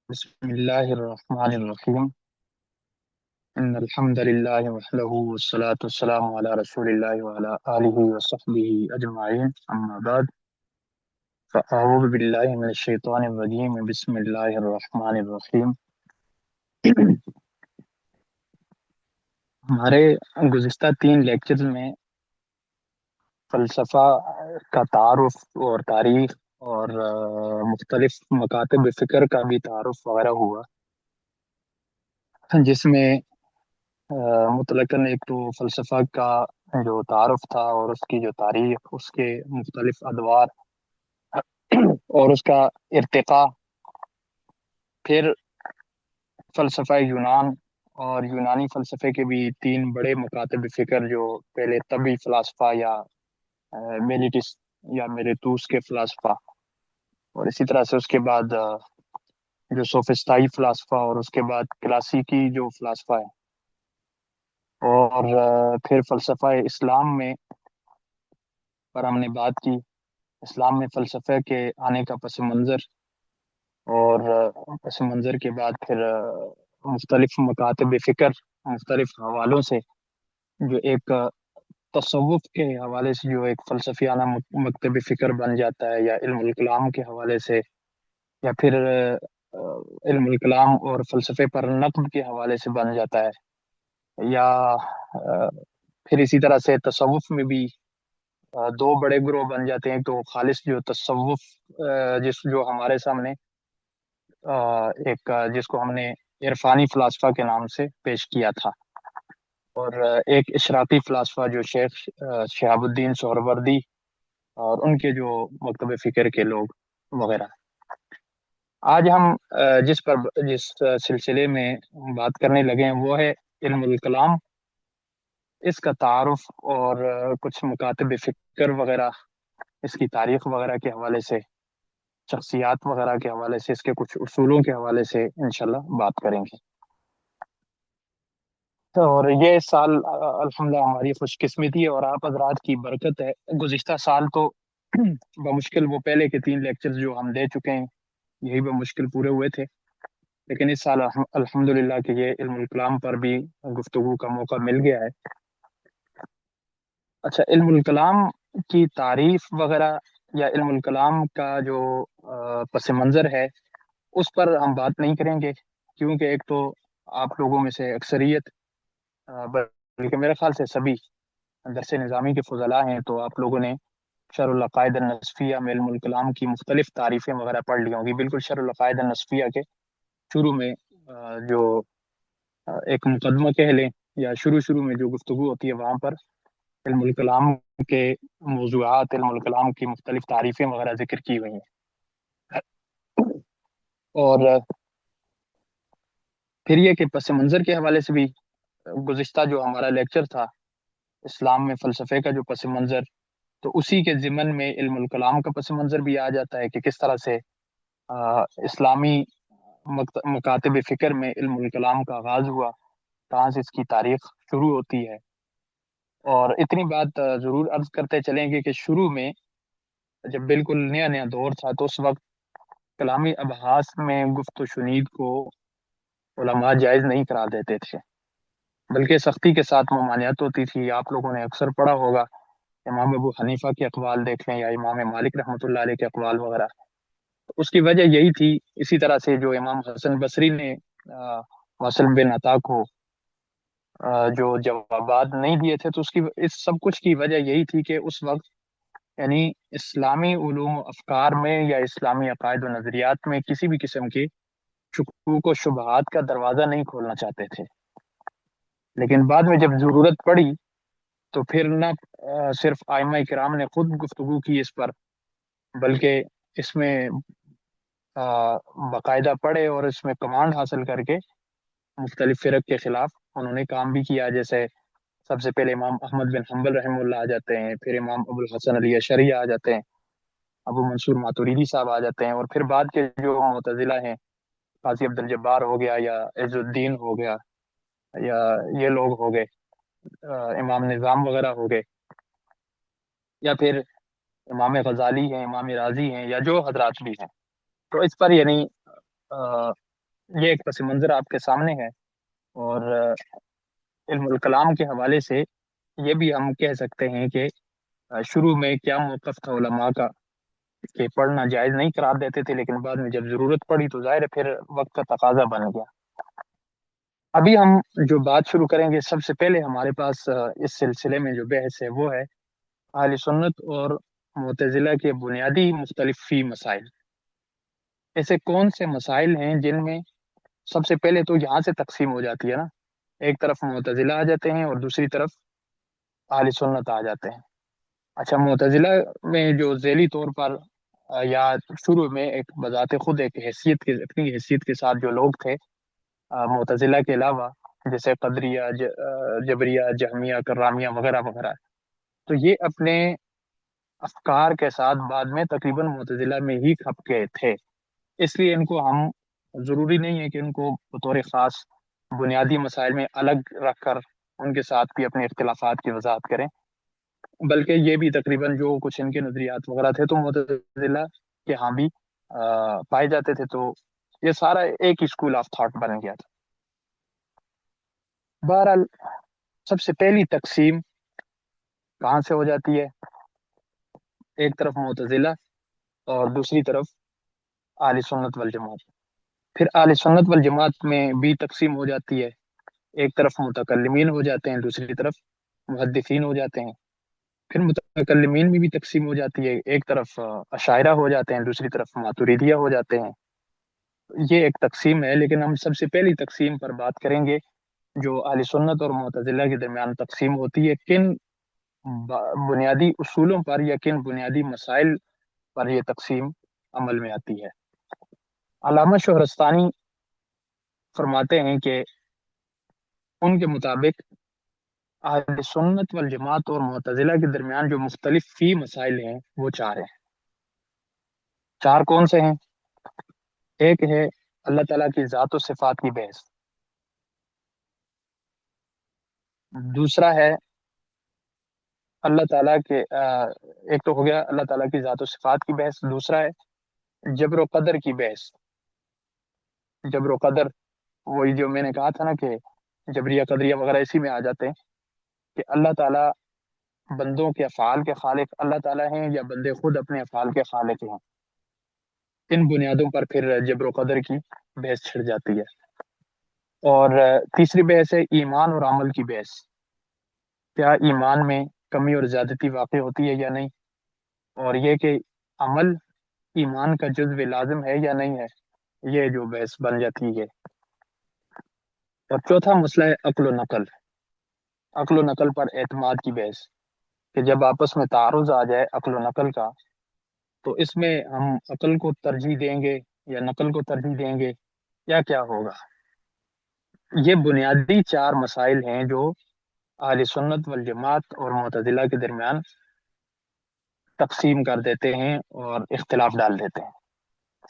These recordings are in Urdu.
بسم الله الرحمن الرحيم إن الحمد لله وحده والصلاة والسلام على رسول الله وعلى آله وصحبه أجمعين أما بعد فأعوذ بالله من الشيطان الرجيم بسم الله الرحمن الرحيم ہمارے گزشتہ 3 لیکچرز میں فلسفہ کا تعارف اور تاریخ اور مختلف مکاتب فکر کا بھی تعارف وغیرہ ہوا، جس میں مطلقاً ایک تو فلسفہ کا جو تعارف تھا اور اس کی جو تاریخ، اس کے مختلف ادوار اور اس کا ارتقاء، پھر فلسفہ یونان اور یونانی فلسفے کے بھی 3 بڑے مکاتب فکر، جو پہلے طبی فلاسفہ یا میلیٹس یا میلیتوس کے فلاسفہ، اور اسی طرح سے اس کے بعد جو سوفسطائی فلاسفہ، اور اس کے بعد کلاسیکی جو فلاسفہ ہے، اور پھر فلسفہ اسلام میں پر ہم نے بات کی، اسلام میں فلسفہ کے آنے کا پس منظر، اور پس منظر کے بعد پھر مختلف مکاتب فکر مختلف حوالوں سے، جو ایک تصوف کے حوالے سے جو ایک فلسفیانہ مکتب فکر بن جاتا ہے، یا علم الکلام کے حوالے سے، یا پھر علم الکلام اور فلسفے پر نقد کے حوالے سے بن جاتا ہے، یا پھر اسی طرح سے تصوف میں بھی 2 بڑے گروہ بن جاتے ہیں۔ تو خالص جو تصوف جو ہمارے سامنے ایک جس کو ہم نے عرفانی فلاسفہ کے نام سے پیش کیا تھا، اور ایک اشراقی فلاسفہ جو شیخ شہاب الدین سہروردی اور ان کے جو مکتب فکر کے لوگ وغیرہ۔ آج ہم جس سلسلے میں بات کرنے لگے ہیں وہ ہے علم الکلام، اس کا تعارف اور کچھ مکاتب فکر وغیرہ، اس کی تاریخ وغیرہ کے حوالے سے، شخصیات وغیرہ کے حوالے سے، اس کے کچھ اصولوں کے حوالے سے انشاءاللہ بات کریں گے۔ اور یہ سال الحمدللہ ہماری خوش قسمتی ہے اور آپ حضرات کی برکت ہے۔ گزشتہ سال تو بمشکل وہ پہلے کے 3 لیکچرز جو ہم دے چکے ہیں یہی بمشکل پورے ہوئے تھے، لیکن اس سال الحمدللہ کہ یہ علم الکلام پر بھی گفتگو کا موقع مل گیا ہے۔ اچھا، علم الکلام کی تعریف وغیرہ یا علم الکلام کا جو پس منظر ہے اس پر ہم بات نہیں کریں گے، کیونکہ ایک تو آپ لوگوں میں سے اکثریت بلکہ میرے خیال سے سبھی درس نظامی کے فضلاء ہیں، تو آپ لوگوں نے شرح العقائد النصفیہ میں علم الکلام کی مختلف تعریفیں وغیرہ پڑھ لی ہوں گی۔ بالکل شرح العقائد النصفیہ کے شروع میں جو ایک مقدمہ کہہ لیں یا شروع میں جو گفتگو ہوتی ہے وہاں پر علم الکلام کے موضوعات، علم الکلام کی مختلف تعریفیں وغیرہ ذکر کی ہوئی ہیں۔ اور پھر یہ کہ پس منظر کے حوالے سے بھی گزشتہ جو ہمارا لیکچر تھا اسلام میں فلسفے کا جو پس منظر، تو اسی کے ضمن میں علم الکلام کا پس منظر بھی آ جاتا ہے کہ کس طرح سے اسلامی مکاتب فکر میں علم الکلام کا آغاز ہوا، کہاں سے اس کی تاریخ شروع ہوتی ہے۔ اور اتنی بات ضرور عرض کرتے چلیں گے کہ شروع میں جب بالکل نیا دور تھا تو اس وقت کلامی ابحاث میں گفت و شنید کو علماء جائز نہیں قرار دیتے تھے، بلکہ سختی کے ساتھ ممانعت ہوتی تھی۔ آپ لوگوں نے اکثر پڑھا ہوگا، امام ابو حنیفہ کے اقوال دیکھ لیں یا امام مالک رحمۃ اللہ علیہ کے اقوال وغیرہ، اس کی وجہ یہی تھی۔ اسی طرح سے جو امام حسن بصری نے واصل بن عطا کو جو جوابات نہیں دیے تھے، تو اس سب کچھ کی وجہ یہی تھی کہ اس وقت یعنی اسلامی علوم و افکار میں یا اسلامی عقائد و نظریات میں کسی بھی قسم کی شکوک و شبہات کا دروازہ نہیں کھولنا چاہتے تھے۔ لیکن بعد میں جب ضرورت پڑی تو پھر نہ صرف ائمہ کرام نے خود گفتگو کی اس پر، بلکہ اس میں باقاعدہ پڑھے اور اس میں کمانڈ حاصل کر کے مختلف فرق کے خلاف انہوں نے کام بھی کیا۔ جیسے سب سے پہلے امام احمد بن حنبل رحمہ اللہ آ جاتے ہیں، پھر امام ابو الحسن علی اشعری آ جاتے ہیں، ابو منصور ماتوریدی صاحب آ جاتے ہیں، اور پھر بعد کے جو معتزلہ ہیں، قاضی عبد الجبار ہو گیا یا عز الدین ہو گیا یا یہ لوگ ہو گئے، امام نظام وغیرہ ہو گئے، یا پھر امام غزالی ہیں، امام راضی ہیں، یا جو حضرات بھی ہیں۔ تو اس پر یعنی یہ ایک پس منظر آپ کے سامنے ہے، اور علم الکلام کے حوالے سے یہ بھی ہم کہہ سکتے ہیں کہ شروع میں کیا موقف تھا علماء کا کہ پڑھنا جائز نہیں قرار دیتے تھے، لیکن بعد میں جب ضرورت پڑی تو ظاہر ہے پھر وقت کا تقاضا بن گیا۔ ابھی ہم جو بات شروع کریں گے، سب سے پہلے ہمارے پاس اس سلسلے میں جو بحث ہے وہ ہے اہل سنت اور معتزلہ کے بنیادی مختلف فی مسائل۔ ایسے کون سے مسائل ہیں جن میں سب سے پہلے تو یہاں سے تقسیم ہو جاتی ہے نا، ایک طرف معتزلہ آ جاتے ہیں اور دوسری طرف اہل سنت آ جاتے ہیں۔ اچھا، معتزلہ میں جو ذیلی طور پر یا شروع میں ایک بذات خود ایک حیثیت کے اپنی حیثیت کے ساتھ جو لوگ تھے معتزلہ کے علاوہ، جیسے قدریہ، جبریہ، جہمیہ، کرامیہ وغیرہ وغیرہ، تو یہ اپنے افکار کے ساتھ بعد میں تقریباً معتزلہ میں ہی کھپ گئے تھے، اس لیے ان کو ہم ضروری نہیں ہے کہ ان کو بطور خاص بنیادی مسائل میں الگ رکھ کر ان کے ساتھ بھی اپنے اختلافات کی وضاحت کریں، بلکہ یہ بھی تقریباً جو کچھ ان کے نظریات وغیرہ تھے تو معتزلہ کے ہاں بھی پائے جاتے تھے، تو یہ سارا ایک ہی اسکول آف تھاٹ بن گیا تھا۔ بہرحال سب سے پہلی تقسیم کہاں سے ہو جاتی ہے؟ ایک طرف معتزلہ اور دوسری طرف اہل سنت والجماعت۔ پھر اہل سنت والجماعت میں بھی تقسیم ہو جاتی ہے، ایک طرف متکلمین ہو جاتے ہیں، دوسری طرف محدثین ہو جاتے ہیں۔ پھر متکلمین میں بھی تقسیم ہو جاتی ہے، ایک طرف اشاعرہ ہو جاتے ہیں، دوسری طرف ماتریدیہ ہو جاتے ہیں۔ یہ ایک تقسیم ہے، لیکن ہم سب سے پہلی تقسیم پر بات کریں گے جو اہل سنت اور معتزلہ کے درمیان تقسیم ہوتی ہے، کن بنیادی اصولوں پر یا کن بنیادی مسائل پر یہ تقسیم عمل میں آتی ہے۔ علامہ شہرستانی فرماتے ہیں کہ ان کے مطابق اہل سنت والجماعت اور معتزلہ کے درمیان جو مختلف فی مسائل ہیں وہ چار ہیں۔ چار کون سے ہیں؟ ایک ہے اللہ تعالیٰ کی ذات و صفات کی بحث، دوسرا ہے اللہ تعالیٰ کے ایک تو ہو گیا اللہ تعالیٰ کی ذات و صفات کی بحث، دوسرا ہے جبر و قدر کی بحث۔ جبر و قدر وہی جو میں نے کہا تھا نا کہ جبریہ قدریہ وغیرہ اسی میں آ جاتے ہیں کہ اللہ تعالیٰ بندوں کے افعال کے خالق اللہ تعالیٰ ہیں یا بندے خود اپنے افعال کے خالق ہیں۔ ان بنیادوں پر پھر جبر و قدر کی بحث چھڑ جاتی ہے۔ اور تیسری بحث ہے ایمان اور عمل کی بحث، کیا ایمان میں کمی اور زیادتی واقع ہوتی ہے یا نہیں، اور یہ کہ عمل ایمان کا جزو لازم ہے یا نہیں ہے، یہ جو بحث بن جاتی ہے۔ اور چوتھا مسئلہ ہے عقل و نقل، عقل و نقل پر اعتماد کی بحث، کہ جب آپس میں تعارض آ جائے عقل و نقل کا تو اس میں ہم عقل کو ترجیح دیں گے یا نقل کو ترجیح دیں گے یا کیا ہوگا۔ یہ بنیادی چار مسائل ہیں جو اہل سنت والجماعت اور معتزلہ کے درمیان تقسیم کر دیتے ہیں اور اختلاف ڈال دیتے ہیں۔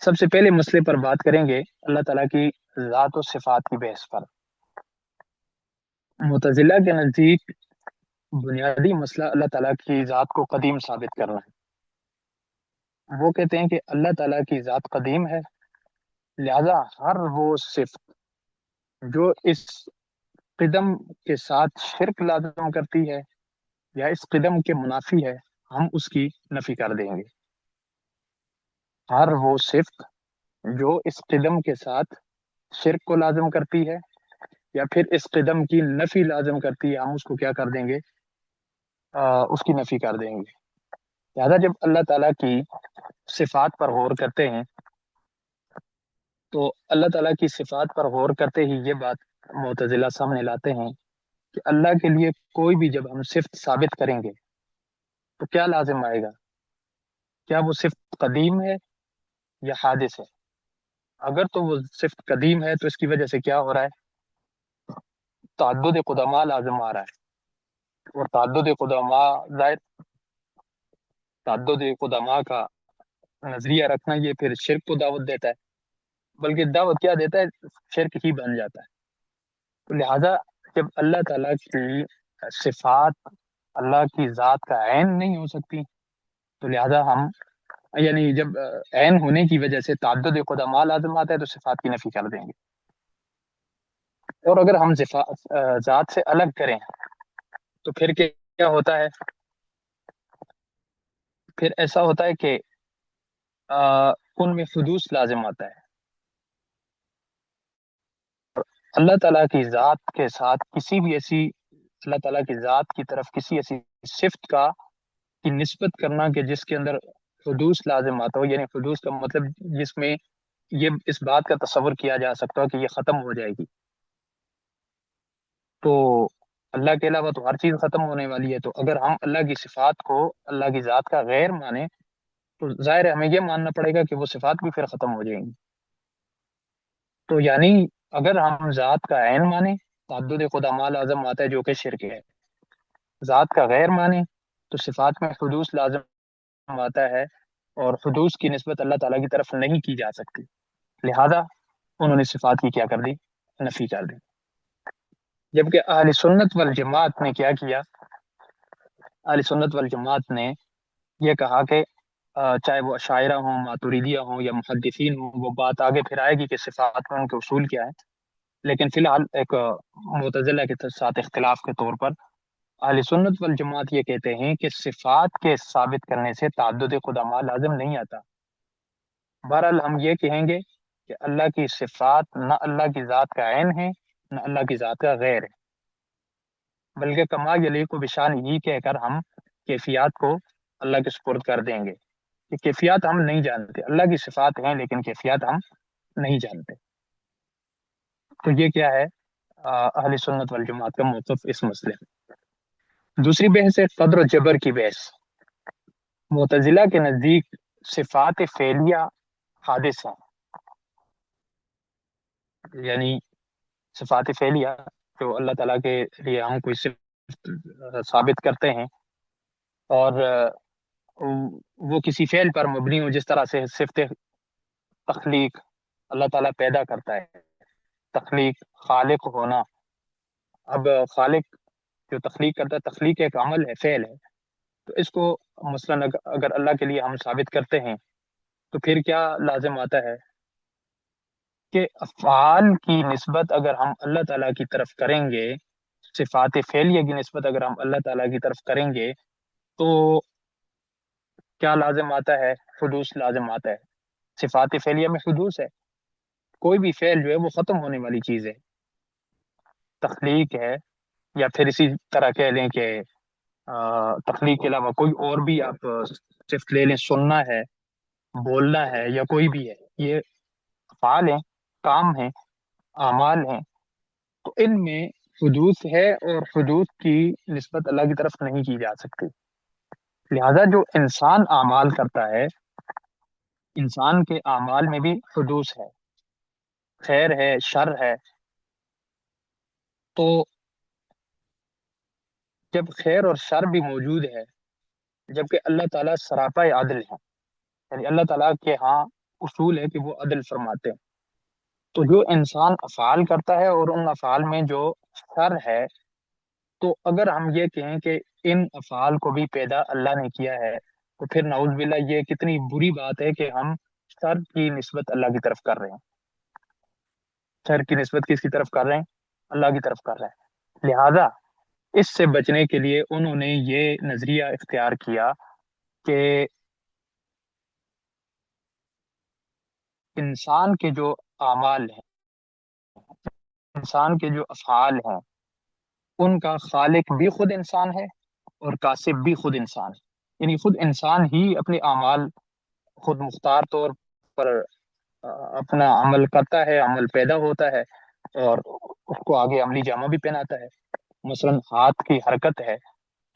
سب سے پہلے مسئلے پر بات کریں گے اللہ تعالیٰ کی ذات و صفات کی بحث پر۔ معتزلہ کے نزدیک بنیادی مسئلہ اللہ تعالیٰ کی ذات کو قدیم ثابت کرنا ہے۔ وہ کہتے ہیں کہ اللہ تعالیٰ کی ذات قدیم ہے، لہذا ہر وہ صفت جو اس قدم کے ساتھ شرک لازم کرتی ہے یا اس قدم کے منافی ہے، ہم اس کی نفی کر دیں گے۔ ہر وہ صفت جو اس قدم کے ساتھ شرک کو لازم کرتی ہے یا پھر اس قدم کی نفی لازم کرتی ہے، ہم اس کو کیا کر دیں گے؟ اس کی نفی کر دیں گے۔ لہذا جب اللہ تعالیٰ کی صفات پر غور کرتے ہیں تو اللہ تعالیٰ کی صفات پر غور کرتے ہی یہ بات معتزلہ سامنے لاتے ہیں کہ اللہ کے لیے کوئی بھی جب ہم صفت ثابت کریں گے تو کیا لازم آئے گا؟ کیا وہ صفت قدیم ہے یا حادث ہے؟ اگر تو وہ صفت قدیم ہے تو اس کی وجہ سے کیا ہو رہا ہے؟ تعدد قدماء لازم آ رہا ہے، اور تعدد قدماء ظاہر تعدد قدماء کا نظریہ رکھنا یہ پھر شرک کو دعوت دیتا ہے، بلکہ دعوت کیا دیتا ہے؟ شرک ہی بن جاتا ہے۔ تو لہذا جب اللہ تعالیٰ کی صفات اللہ کی ذات کا عین نہیں ہو سکتی تو لہذا ہم یعنی جب عین ہونے کی وجہ سے تعدد قدماء لازم آتا ہے تو صفات کی نفی کر دیں گے. اور اگر ہم ذات سے الگ کریں تو پھر کیا ہوتا ہے؟ پھر ایسا ہوتا ہے کہ ان میں حدوث لازم آتا ہے. اللہ تعالیٰ کی ذات کے ساتھ کسی بھی ایسی اللہ تعالیٰ کی ذات کی طرف کسی ایسی صفت کی نسبت کرنا کہ جس کے اندر حدوث لازم آتا ہو، یعنی حدوث کا مطلب جس میں یہ اس بات کا تصور کیا جا سکتا ہو کہ یہ ختم ہو جائے گی. تو اللہ کے علاوہ تو ہر چیز ختم ہونے والی ہے. تو اگر ہم اللہ کی صفات کو اللہ کی ذات کا غیر مانیں تو ظاہر ہے ہمیں یہ ماننا پڑے گا کہ وہ صفات بھی پھر ختم ہو جائیں گی. تو یعنی اگر ہم ذات کا عین مانیں تعدد قدماء لازم آتا ہے جو کہ شرک ہے. ذات کا غیر مانیں تو صفات میں حدوث لازم آتا ہے اور حدوث کی نسبت اللہ تعالیٰ کی طرف نہیں کی جا سکتی. لہذا انہوں نے صفات کی کیا کر دی؟ نفی کر دی. جبکہ اہل سنت والجماعت نے کیا کیا؟ اہل سنت والجماعت نے یہ کہا کہ چاہے وہ اشاعرہ ہوں، ماتریدیہ ہوں یا محدثین ہوں، وہ بات آگے پھر آئے گی کہ صفات میں ان کے اصول کیا ہے. لیکن فی الحال ایک معتزلہ کے ساتھ اختلاف کے طور پر اہل سنت والجماعت یہ کہتے ہیں کہ صفات کے ثابت کرنے سے تعدد قدماء لازم نہیں آتا. بہرحال ہم یہ کہیں گے کہ اللہ کی صفات نہ اللہ کی ذات کا عین ہے نہ اللہ کی ذات کا غیر ہے، بلکہ کما یلیق بشان ہی کہہ کر ہم کیفیات کو اللہ کے سپرد کر دیں گے کہ کیفیات ہم نہیں جانتے. اللہ کی صفات ہیں لیکن کیفیات ہم نہیں جانتے. تو یہ کیا ہے اہل سنت والجماعت کا موقف اس مسئلے میں. دوسری بحث ہے قدر و جبر کی بحث. معتزلہ کے نزدیک صفات فعلیہ حادث ہیں، یعنی صفات فعلیہ جو اللہ تعالیٰ کے لیے ہم کوئی صفت ثابت کرتے ہیں اور وہ کسی فعل پر مبنی ہو، جس طرح سے صفت تخلیق اللہ تعالیٰ پیدا کرتا ہے، تخلیق خالق ہونا. اب خالق جو تخلیق کرتا ہے، تخلیق ایک عمل ہے، فعل ہے. تو اس کو مثلاً اگر اللہ کے لیے ہم ثابت کرتے ہیں تو پھر کیا لازم آتا ہے کہ افعال کی نسبت اگر ہم اللہ تعالیٰ کی طرف کریں گے، صفات فعلیہ کی نسبت اگر ہم اللہ تعالیٰ کی طرف کریں گے تو کیا لازم آتا ہے؟ حدوث لازم آتا ہے. صفات فعلیہ میں حدوث ہے. کوئی بھی فعل جو ہے وہ ختم ہونے والی چیز ہے. تخلیق ہے یا پھر اسی طرح کہہ لیں کہ تخلیق کے علاوہ کوئی اور بھی آپ صفت لے لیں، سننا ہے، بولنا ہے یا کوئی بھی ہے، یہ افعال ہیں، کام ہیں، اعمال ہیں. تو ان میں حدوث ہے اور حدوث کی نسبت اللہ کی طرف نہیں کی جا سکتی. لہذا جو انسان اعمال کرتا ہے، انسان کے اعمال میں بھی حدوث ہے، خیر ہے، شر ہے. تو جب خیر اور شر بھی موجود ہے، جبکہ اللہ تعالیٰ سراپا عدل ہے، یعنی اللہ تعالیٰ کے ہاں اصول ہے کہ وہ عدل فرماتے ہیں. تو جو انسان افعال کرتا ہے اور ان افعال میں جو شر ہے، تو اگر ہم یہ کہیں کہ ان افعال کو بھی پیدا اللہ نے کیا ہے تو پھر نعوذ باللہ یہ کتنی بری بات ہے کہ ہم شر کی نسبت اللہ کی طرف کر رہے ہیں. شر کی نسبت کس کی طرف کر رہے ہیں؟ اللہ کی طرف کر رہے ہیں. لہذا اس سے بچنے کے لیے انہوں نے یہ نظریہ اختیار کیا کہ انسان کے جو اعمال ہیں، انسان کے جو افعال ہیں، ان کا خالق بھی خود انسان ہے اور کاسب بھی خود انسان ہے. یعنی خود انسان ہی اپنے اعمال خود مختار طور پر اپنا عمل کرتا ہے، عمل پیدا ہوتا ہے اور اس کو آگے عملی جامہ بھی پہناتا ہے. مثلا ہاتھ کی حرکت ہے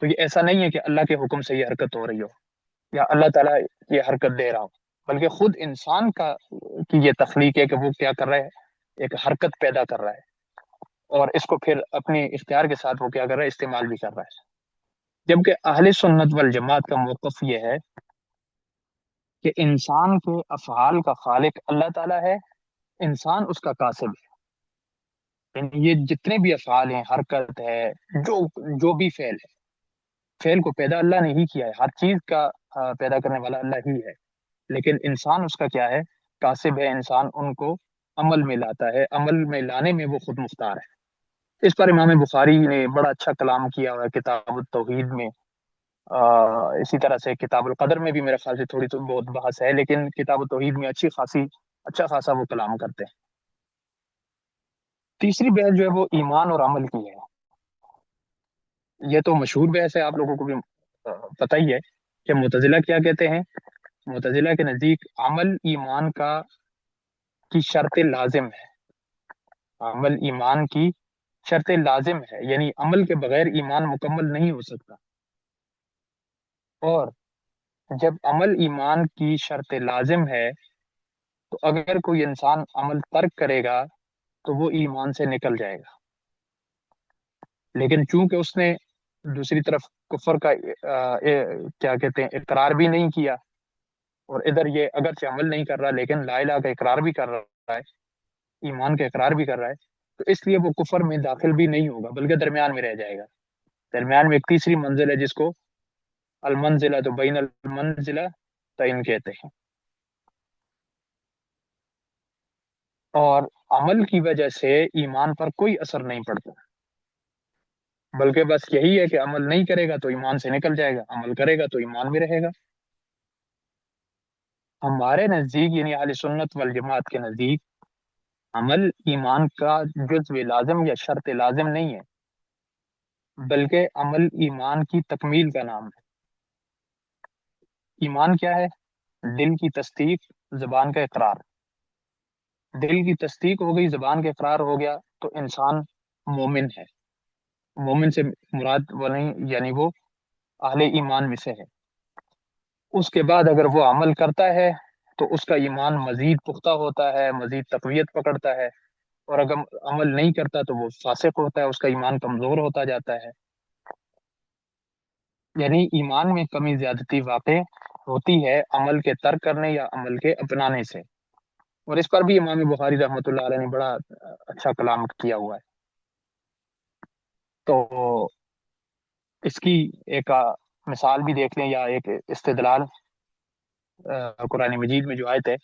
تو یہ ایسا نہیں ہے کہ اللہ کے حکم سے یہ حرکت ہو رہی ہو یا اللہ تعالیٰ یہ حرکت دے رہا ہو، بلکہ خود انسان کی یہ تخلیق ہے کہ وہ کیا کر رہا ہے؟ ایک حرکت پیدا کر رہا ہے اور اس کو پھر اپنے اختیار کے ساتھ وہ کیا کر رہا ہے؟ استعمال بھی کر رہا ہے. جبکہ اہل سنت والجماعت کا موقف یہ ہے کہ انسان کے افعال کا خالق اللہ تعالیٰ ہے، انسان اس کا کاسب ہے. یعنی یہ جتنے بھی افعال ہیں، حرکت ہے، جو بھی فعل ہے، فعل کو پیدا اللہ نے ہی کیا ہے. ہر چیز کا پیدا کرنے والا اللہ ہی ہے. لیکن انسان اس کا کیا ہے؟ کاسب ہے، انسان ان کو عمل میں لاتا ہے، عمل میں لانے میں وہ خود مختار ہے۔ اس پر امام بخاری نے بڑا اچھا کلام کیا ہوا ہے کتاب التوحید میں۔ اسی طرح سے کتاب القدر میں بھی میرے خیال سے تھوڑی تو بہت بحث ہے، لیکن کتاب التوحید میں اچھا خاصا وہ کلام کرتے ہیں۔ تیسری بحث جو ہے وہ ایمان اور عمل کی ہے۔ یہ تو مشہور بحث ہے، آپ لوگوں کو بھی پتہ ہی ہے کہ معتزلہ کیا کہتے ہیں۔ معتزلہ کے نزدیک عمل ایمان کی شرط لازم ہے۔ عمل ایمان کی شرط لازم ہے، یعنی عمل کے بغیر ایمان مکمل نہیں ہو سکتا۔ اور جب عمل ایمان کی شرط لازم ہے تو اگر کوئی انسان عمل ترک کرے گا تو وہ ایمان سے نکل جائے گا، لیکن چونکہ اس نے دوسری طرف کفر کا کیا کہتے ہیں اقرار بھی نہیں کیا، اور ادھر یہ اگرچہ عمل نہیں کر رہا لیکن لا الہ کا اقرار بھی کر رہا ہے، ایمان کا اقرار بھی کر رہا ہے، تو اس لیے وہ کفر میں داخل بھی نہیں ہوگا بلکہ درمیان میں رہ جائے گا۔ درمیان میں ایک تیسری منزل ہے جس کو المنزلہ تو بین المنزلہ تعین کہتے ہیں۔ اور عمل کی وجہ سے ایمان پر کوئی اثر نہیں پڑتا، بلکہ بس یہی ہے کہ عمل نہیں کرے گا تو ایمان سے نکل جائے گا، عمل کرے گا تو ایمان میں رہے گا۔ ہمارے نزدیک یعنی اہل سنت والجماعت کے نزدیک عمل ایمان کا جزو لازم یا شرط لازم نہیں ہے، بلکہ عمل ایمان کی تکمیل کا نام ہے۔ ایمان کیا ہے؟ دل کی تصدیق، زبان کا اقرار۔ دل کی تصدیق ہو گئی، زبان کا اقرار ہو گیا تو انسان مومن ہے۔ مومن سے مراد وہ نہیں، یعنی وہ اہل ایمان میں سے ہے۔ اس کے بعد اگر وہ عمل کرتا ہے تو اس کا ایمان مزید پختہ ہوتا ہے، مزید تقویت پکڑتا ہے، اور اگر عمل نہیں کرتا تو وہ فاسق ہوتا ہے، اس کا ایمان کمزور ہوتا جاتا ہے۔ یعنی ایمان میں کمی زیادتی واقع ہوتی ہے عمل کے ترک کرنے یا عمل کے اپنانے سے، اور اس پر بھی امام بخاری رحمۃ اللہ علیہ نے بڑا اچھا کلام کیا ہوا ہے۔ تو اس کی ایک مثال بھی دیکھ لیں، یا ایک استدلال قرآن مجید میں جو آیت ہے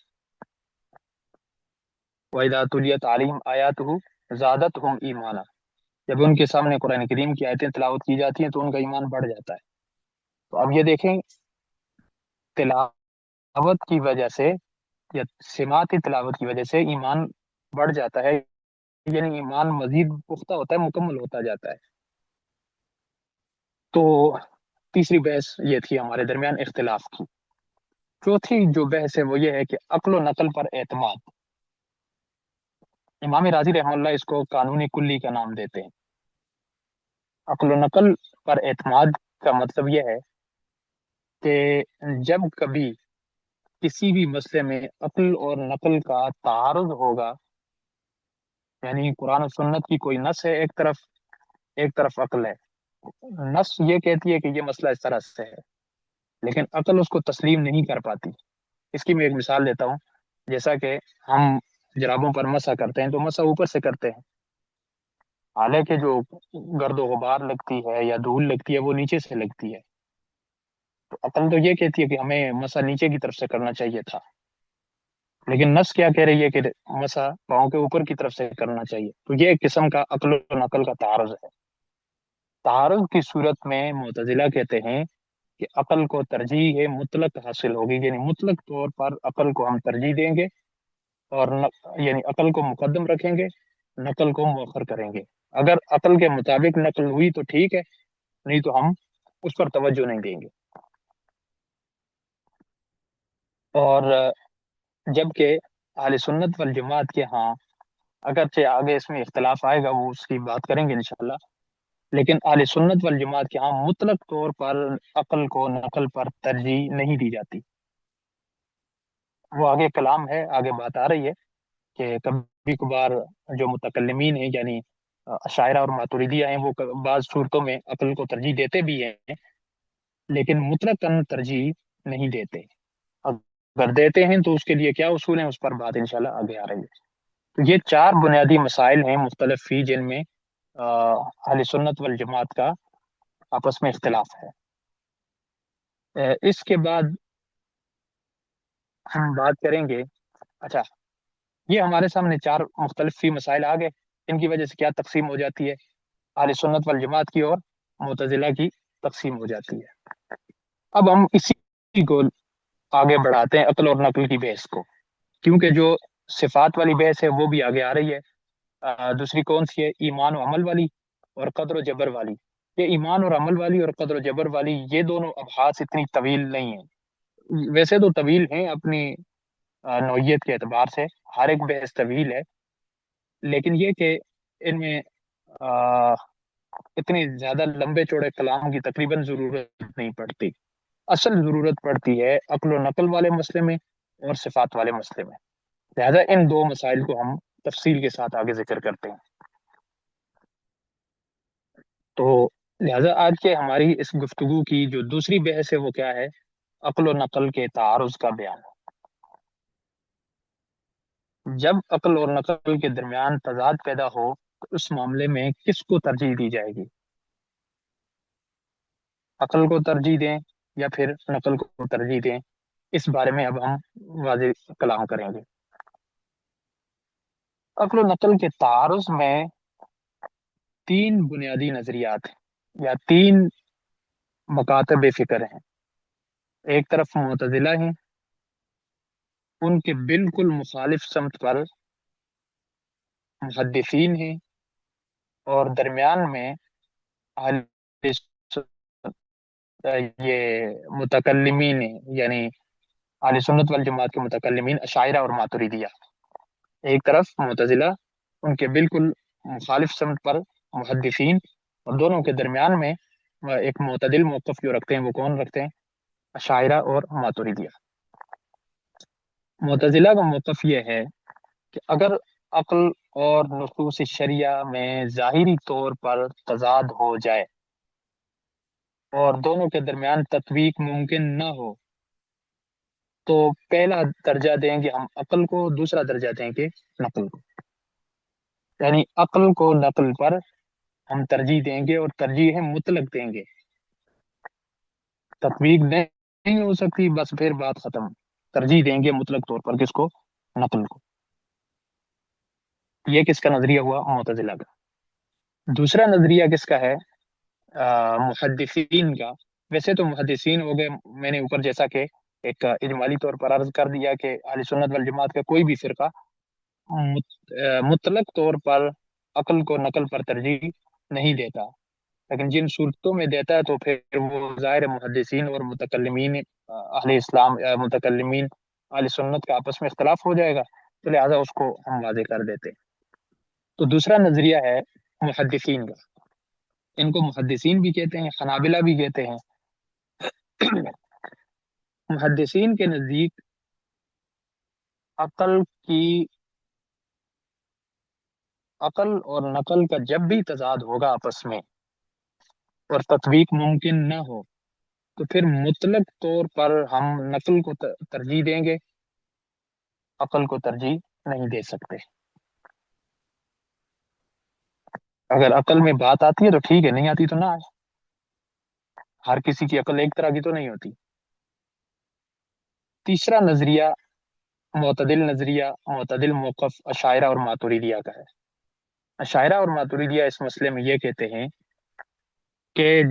وَإِذَا تُلِيَتْ عَلَيْهِمْ آيَاتُهُ زَادَتْهُمْ ایمانا، جب ان کے سامنے قرآن کریم کی آیتیں تلاوت کی جاتی ہیں تو ان کا ایمان بڑھ جاتا ہے۔ تو اب یہ دیکھیں، تلاوت کی وجہ سے یا سماعت تلاوت کی وجہ سے ایمان بڑھ جاتا ہے، یعنی ایمان مزید پختہ ہوتا ہے، مکمل ہوتا جاتا ہے۔ تو تیسری بحث یہ تھی ہمارے درمیان اختلاف کی۔ چوتھی جو بحث ہے وہ یہ ہے کہ عقل و نقل پر اعتماد۔ امام راضی رحمہ اللہ اس کو قانون کلی کا نام دیتے ہیں۔ عقل و نقل پر اعتماد کا مطلب یہ ہے کہ جب کبھی کسی بھی مسئلے میں عقل اور نقل کا تعارض ہوگا، یعنی قرآن و سنت کی کوئی نص ہے ایک طرف عقل ہے، نص یہ کہتی ہے کہ یہ مسئلہ اس طرح سے ہے، لیکن عقل اس کو تسلیم نہیں کر پاتی۔ اس کی میں ایک مثال دیتا ہوں، جیسا کہ ہم جرابوں پر مسح کرتے ہیں تو مسح اوپر سے کرتے ہیں، حالانکہ جو گرد و غبار لگتی ہے یا دھول لگتی ہے وہ نیچے سے لگتی ہے۔ تو عقل تو یہ کہتی ہے کہ ہمیں مسح نیچے کی طرف سے کرنا چاہیے تھا، لیکن نص کیا کہہ رہی ہے کہ مسح پاؤں کے اوپر کی طرف سے کرنا چاہیے۔ تو یہ ایک قسم کا عقل و نقل کا تعارض ہے۔ تعارض کی صورت میں معتزلہ کہتے ہیں کہ عقل کو ترجیح مطلق حاصل ہوگی، یعنی مطلق طور پر عقل کو ہم ترجیح دیں گے، اور یعنی عقل کو مقدم رکھیں گے، نقل کو مؤخر کریں گے۔ اگر عقل کے مطابق نقل ہوئی تو ٹھیک ہے، نہیں تو ہم اس پر توجہ نہیں دیں گے۔ اور جبکہ اہل سنت والجماعت کے ہاں اگرچہ آگے اس میں اختلاف آئے گا، وہ اس کی بات کریں گے انشاءاللہ، لیکن اہل سنت والجماعت کے ہاں مطلق طور پر عقل کو نقل پر ترجیح نہیں دی جاتی۔ وہ آگے کلام ہے، آگے بات آ رہی ہے کہ کبھی کبھار جو متکلمین ہیں یعنی اشاعرہ اور ماتریدیہ ہیں، وہ بعض صورتوں میں عقل کو ترجیح دیتے بھی ہیں، لیکن مطلق ترجیح نہیں دیتے۔ اگر دیتے ہیں تو اس کے لیے کیا اصول ہیں، اس پر بات انشاءاللہ آگے آ رہی ہے۔ تو یہ چار بنیادی مسائل ہیں مختلف فی جن میں اہل سنت والجماعت کا آپس میں اختلاف ہے۔ اس کے بعد ہم بات کریں گے. اچھا، یہ ہمارے سامنے چار مختلف فی مسائل آ گئے. ان کی وجہ سے کیا تقسیم ہو جاتی ہے؟ اہل سنت والجماعت کی اور معتزلہ کی تقسیم ہو جاتی ہے. اب ہم اسی کو آگے بڑھاتے ہیں، عقل اور نقل کی بحث کو، کیونکہ جو صفات والی بحث ہے وہ بھی آگے آ رہی ہے. دوسری کون سی ہے؟ ایمان و عمل والی اور قدر و جبر والی. یہ ایمان اور عمل والی اور قدر و جبر والی، یہ دونوں ابحاث اتنی طویل نہیں ہیں. ویسے تو طویل ہیں اپنی نوعیت کے اعتبار سے، ہر ایک بحث طویل ہے، لیکن یہ کہ ان میں آ، اتنی زیادہ لمبے چوڑے کلام کی تقریباً ضرورت نہیں پڑتی. اصل ضرورت پڑتی ہے عقل و نقل والے مسئلے میں اور صفات والے مسئلے میں. لہذا ان دو مسائل کو ہم تفصیل کے ساتھ آگے ذکر کرتے ہیں. تو لہذا آج کے ہماری اس گفتگو کی جو دوسری بحث ہے وہ کیا ہے؟ عقل و نقل کے تعارض کا بیان. جب عقل اور نقل کے درمیان تضاد پیدا ہو تو اس معاملے میں کس کو ترجیح دی جائے گی؟ عقل کو ترجیح دیں یا پھر نقل کو ترجیح دیں؟ اس بارے میں اب ہم واضح کلام کریں گے. عقل و نقل کے تعارض میں تین بنیادی نظریات ہیں یا تین مکاتب فکر ہیں. ایک طرف معتزلہ ہیں، ان کے بالکل مخالف سمت پر محدثین ہیں، اور درمیان میں اہل یہ متکلمین ہیں، یعنی اہل سنت والجماعت کے متکلمین اشاعرہ اور ماتریدیہ. ایک طرف معتزلہ، ان کے بالکل مخالف سمت پر محدثین، اور دونوں کے درمیان میں ایک معتدل موقف جو رکھتے ہیں وہ کون رکھتے ہیں؟ اشاعرہ اور ماتریدیہ. معتزلہ کا موقف یہ ہے کہ اگر عقل اور نصوص شریعہ میں ظاہری طور پر تضاد ہو جائے اور دونوں کے درمیان تطبیق ممکن نہ ہو تو پہلا درجہ دیں گے ہم عقل کو، دوسرا درجہ دیں گے نقل کو. یعنی عقل کو نقل پر ہم ترجیح دیں گے اور ترجیح مطلق دیں گے. تطبیق نہیں ہو سکتی، بس پھر بات ختم. ترجیح دیں گے مطلق طور پر کس کو؟ نقل کو. یہ کس کا نظریہ ہوا؟ معتزلہ کا. دوسرا نظریہ کس کا ہے؟ محدثین کا. ویسے تو محدثین ہو گئے، میں نے اوپر جیسا کہ ایک اجمالی طور پر عرض کر دیا کہ اہل سنت والجماعت کا کوئی بھی فرقہ مطلق طور پر عقل کو نقل پر ترجیح نہیں دیتا، لیکن جن صورتوں میں دیتا ہے تو پھر وہ ظاہر محدثین اور متکلمین اہل اسلام متکلمین اہل سنت کا آپس میں اختلاف ہو جائے گا، تو لہٰذا اس کو ہم واضح کر دیتے ہیں. تو دوسرا نظریہ ہے محدثین کا. ان کو محدثین بھی کہتے ہیں، حنابلہ بھی کہتے ہیں. محدثین کے نزدیک عقل کی عقل اور نقل کا جب بھی تضاد ہوگا آپس میں اور تطبیق ممکن نہ ہو تو پھر مطلق طور پر ہم نقل کو ترجیح دیں گے، عقل کو ترجیح نہیں دے سکتے. اگر عقل میں بات آتی ہے تو ٹھیک ہے، نہیں آتی تو نہ آئے. ہر کسی کی عقل ایک طرح کی تو نہیں ہوتی. تیسرا نظریہ معتدل نظریہ، معتدل موقف اشاعرہ اور ماتریدیہ کا ہے. اشاعرہ اور ماتریدیہ اس مسئلے میں یہ کہتے ہیں کہ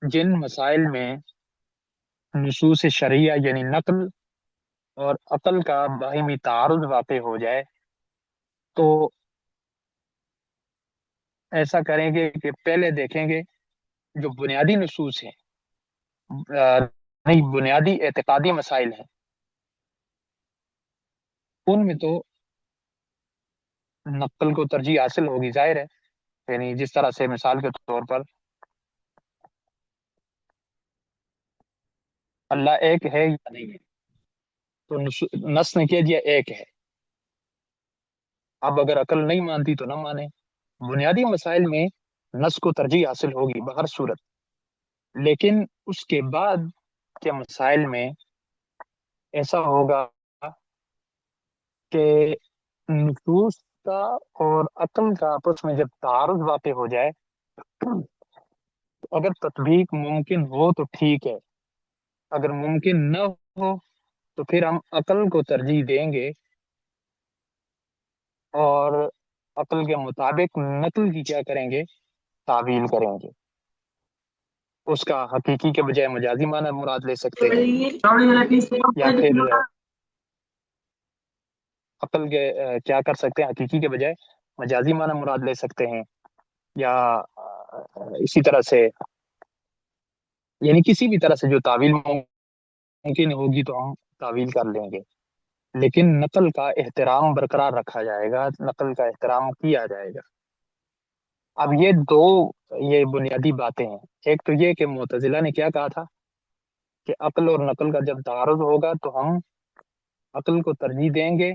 جن مسائل میں نصوص شرعیہ یعنی نقل اور عقل کا باہمی تعارض واقع ہو جائے تو ایسا کریں گے کہ پہلے دیکھیں گے جو بنیادی نصوص ہیں، نہیں بنیادی اعتقادی مسائل ہیں، ان میں تو نقل کو ترجیح حاصل ہوگی، ظاہر ہے. یعنی جس طرح سے مثال کے طور پر اللہ ایک ہے یا نہیں ہے، تو نص نے کہہ دیا ایک ہے. اب اگر عقل نہیں مانتی تو نہ مانے. بنیادی مسائل میں نص کو ترجیح حاصل ہوگی بہر صورت، لیکن اس کے بعد کے مسائل میں ایسا ہوگا کہ نصوص کا اور عقل کا آپس میں جب تعارض واقع ہو جائے تو اگر تطبیق ممکن ہو تو ٹھیک ہے، اگر ممکن نہ ہو تو پھر ہم عقل کو ترجیح دیں گے اور عقل کے مطابق نقل کی کیا کریں گے، تعویل کریں گے. اس کا حقیقی کے بجائے مجازی معنی مراد لے سکتے ہیں، یا پھر عقل کے کیا کر سکتے ہیں، حقیقی کے بجائے مجازی معنی مراد لے سکتے ہیں، یا اسی طرح سے یعنی کسی بھی طرح سے جو تعویل ممکن ہوگی تو ہم تعویل کر لیں گے. لیکن نقل کا احترام برقرار رکھا جائے گا، نقل کا احترام کیا جائے گا. اب یہ بنیادی باتیں ہیں. ایک تو یہ کہ معتزلہ نے کیا کہا تھا کہ عقل اور نقل کا جب تعارض ہوگا تو ہم عقل کو ترجیح دیں گے،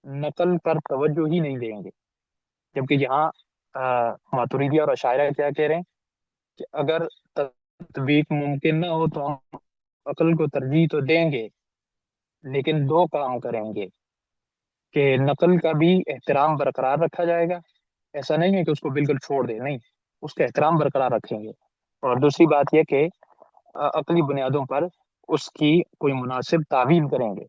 نقل پر توجہ ہی نہیں دیں گے. جبکہ یہاں ماتریدی اور اشاعرہ کیا کہہ رہے ہیں کہ اگر تطبیق ممکن نہ ہو تو ہم عقل کو ترجیح تو دیں گے، لیکن دو کام کریں گے کہ نقل کا بھی احترام برقرار رکھا جائے گا. ایسا نہیں ہے کہ اس کو بالکل چھوڑ دیں، نہیں، اس کا احترام برقرار رکھیں گے. اور دوسری بات یہ کہ عقلی بنیادوں پر اس کی کوئی مناسب تعویل کریں گے،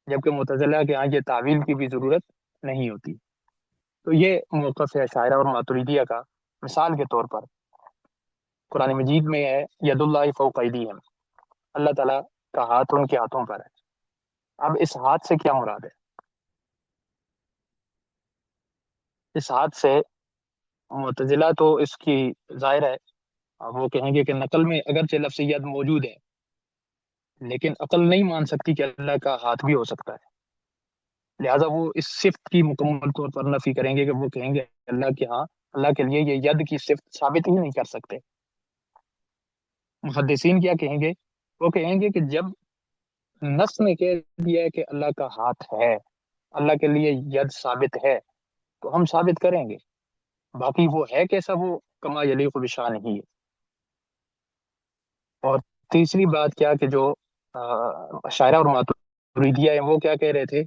جبکہ معتزلہ کے ہاں یہ تعویل کی بھی ضرورت نہیں ہوتی. تو یہ موقف ہے شاعرہ اور ماتریدیہ کا. مثال کے طور پر قرآن مجید میں ہے ید اللہ فوق ایدیہم، اللہ تعالیٰ کا ہاتھ ان کے ہاتھوں پر ہے. اب اس ہاتھ سے کیا مراد ہے؟ اس ہاتھ سے معتزلہ تو اس کی ظاہر ہے، وہ کہیں گے کہ نقل میں اگرچہ لفظ ید موجود ہے لیکن عقل نہیں مان سکتی کہ اللہ کا ہاتھ بھی ہو سکتا ہے. لہٰذا وہ اس صفت کی مکمل طور پر نفی کریں گے، کہ وہ کہیں گے اللہ کے ہاں، اللہ کے لیے یہ ید کی صفت ثابت ہی نہیں کر سکتے. محدثین کیا کہیں گے؟ وہ کہیں گے کہ جب نص نے کہہ دیا ہے کہ اللہ کا ہاتھ ہے، اللہ کے لیے ید ثابت ہے، تو ہم ثابت کریں گے. باقی وہ ہے کیسا، وہ کما یلیق بشان ہی ہے. اور تیسری بات کیا کہ جو شاعرہ اور ماتریدیہ ہیں وہ کیا کہہ رہے تھے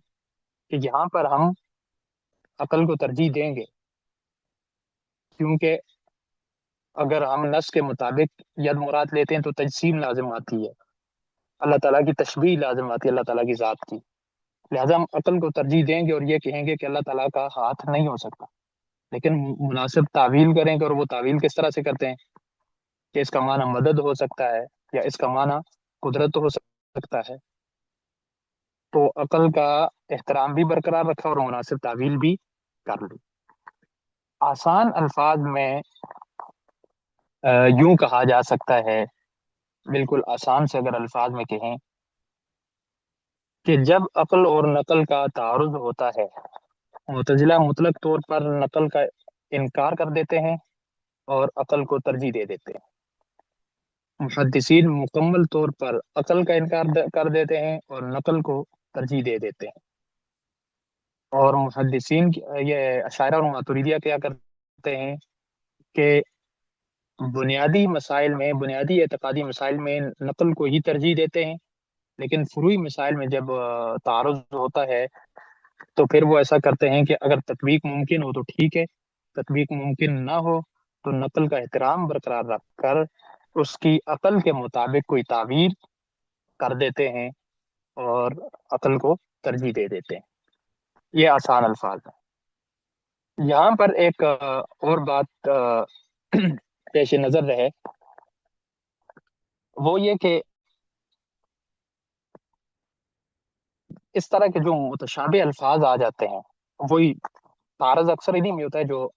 کہ یہاں پر ہم عقل کو ترجیح دیں گے، کیونکہ اگر ہم نص کے مطابق ید مراد لیتے ہیں تو تجسیم لازم آتی ہے، اللہ تعالیٰ کی تشبیہ لازم آتی ہے اللہ تعالیٰ کی ذات کی. لہٰذا ہم عقل کو ترجیح دیں گے اور یہ کہیں گے کہ اللہ تعالیٰ کا ہاتھ نہیں ہو سکتا، لیکن مناسب تعویل کریں گے. اور وہ تعویل کس طرح سے کرتے ہیں کہ اس کا معنی مدد ہو سکتا ہے، یا اس کا معنی قدرت ہو سکتا ہے. تو عقل کا احترام بھی برقرار رکھا اور مناسب تعویل بھی کر لی. آسان الفاظ میں یوں کہا جا سکتا ہے، بالکل آسان سے اگر الفاظ میں کہیں، کہ جب عقل اور نقل کا تعارض ہوتا ہے، معتزلہ مطلق طور پر نقل کا انکار کر دیتے ہیں اور عقل کو ترجیح دے دیتے ہیں. محدثین مکمل طور پر عقل کا انکار کر دیتے ہیں اور نقل کو ترجیح دے دیتے ہیں. اور محدثین یہ اشاعرہ اور ماتریدیہ کیا کرتے ہیں کہ بنیادی مسائل میں، بنیادی اعتقادی مسائل میں نقل کو ہی ترجیح دیتے ہیں، لیکن فروعی مسائل میں جب تعارض ہوتا ہے تو پھر وہ ایسا کرتے ہیں کہ اگر تطبیق ممکن ہو تو ٹھیک ہے، تطبیق ممکن نہ ہو تو نقل کا احترام برقرار رکھ کر اس کی عقل کے مطابق کوئی تعبیر کر دیتے ہیں اور عقل کو ترجیح دے دیتے ہیں. یہ آسان الفاظ ہیں. یہاں پر ایک اور بات پیش نظر رہے، وہ یہ کہ اس طرح کے جو متشابہ الفاظ آ جاتے ہیں، وہی تعارض اکثر انہیں میں ہوتا ہے جو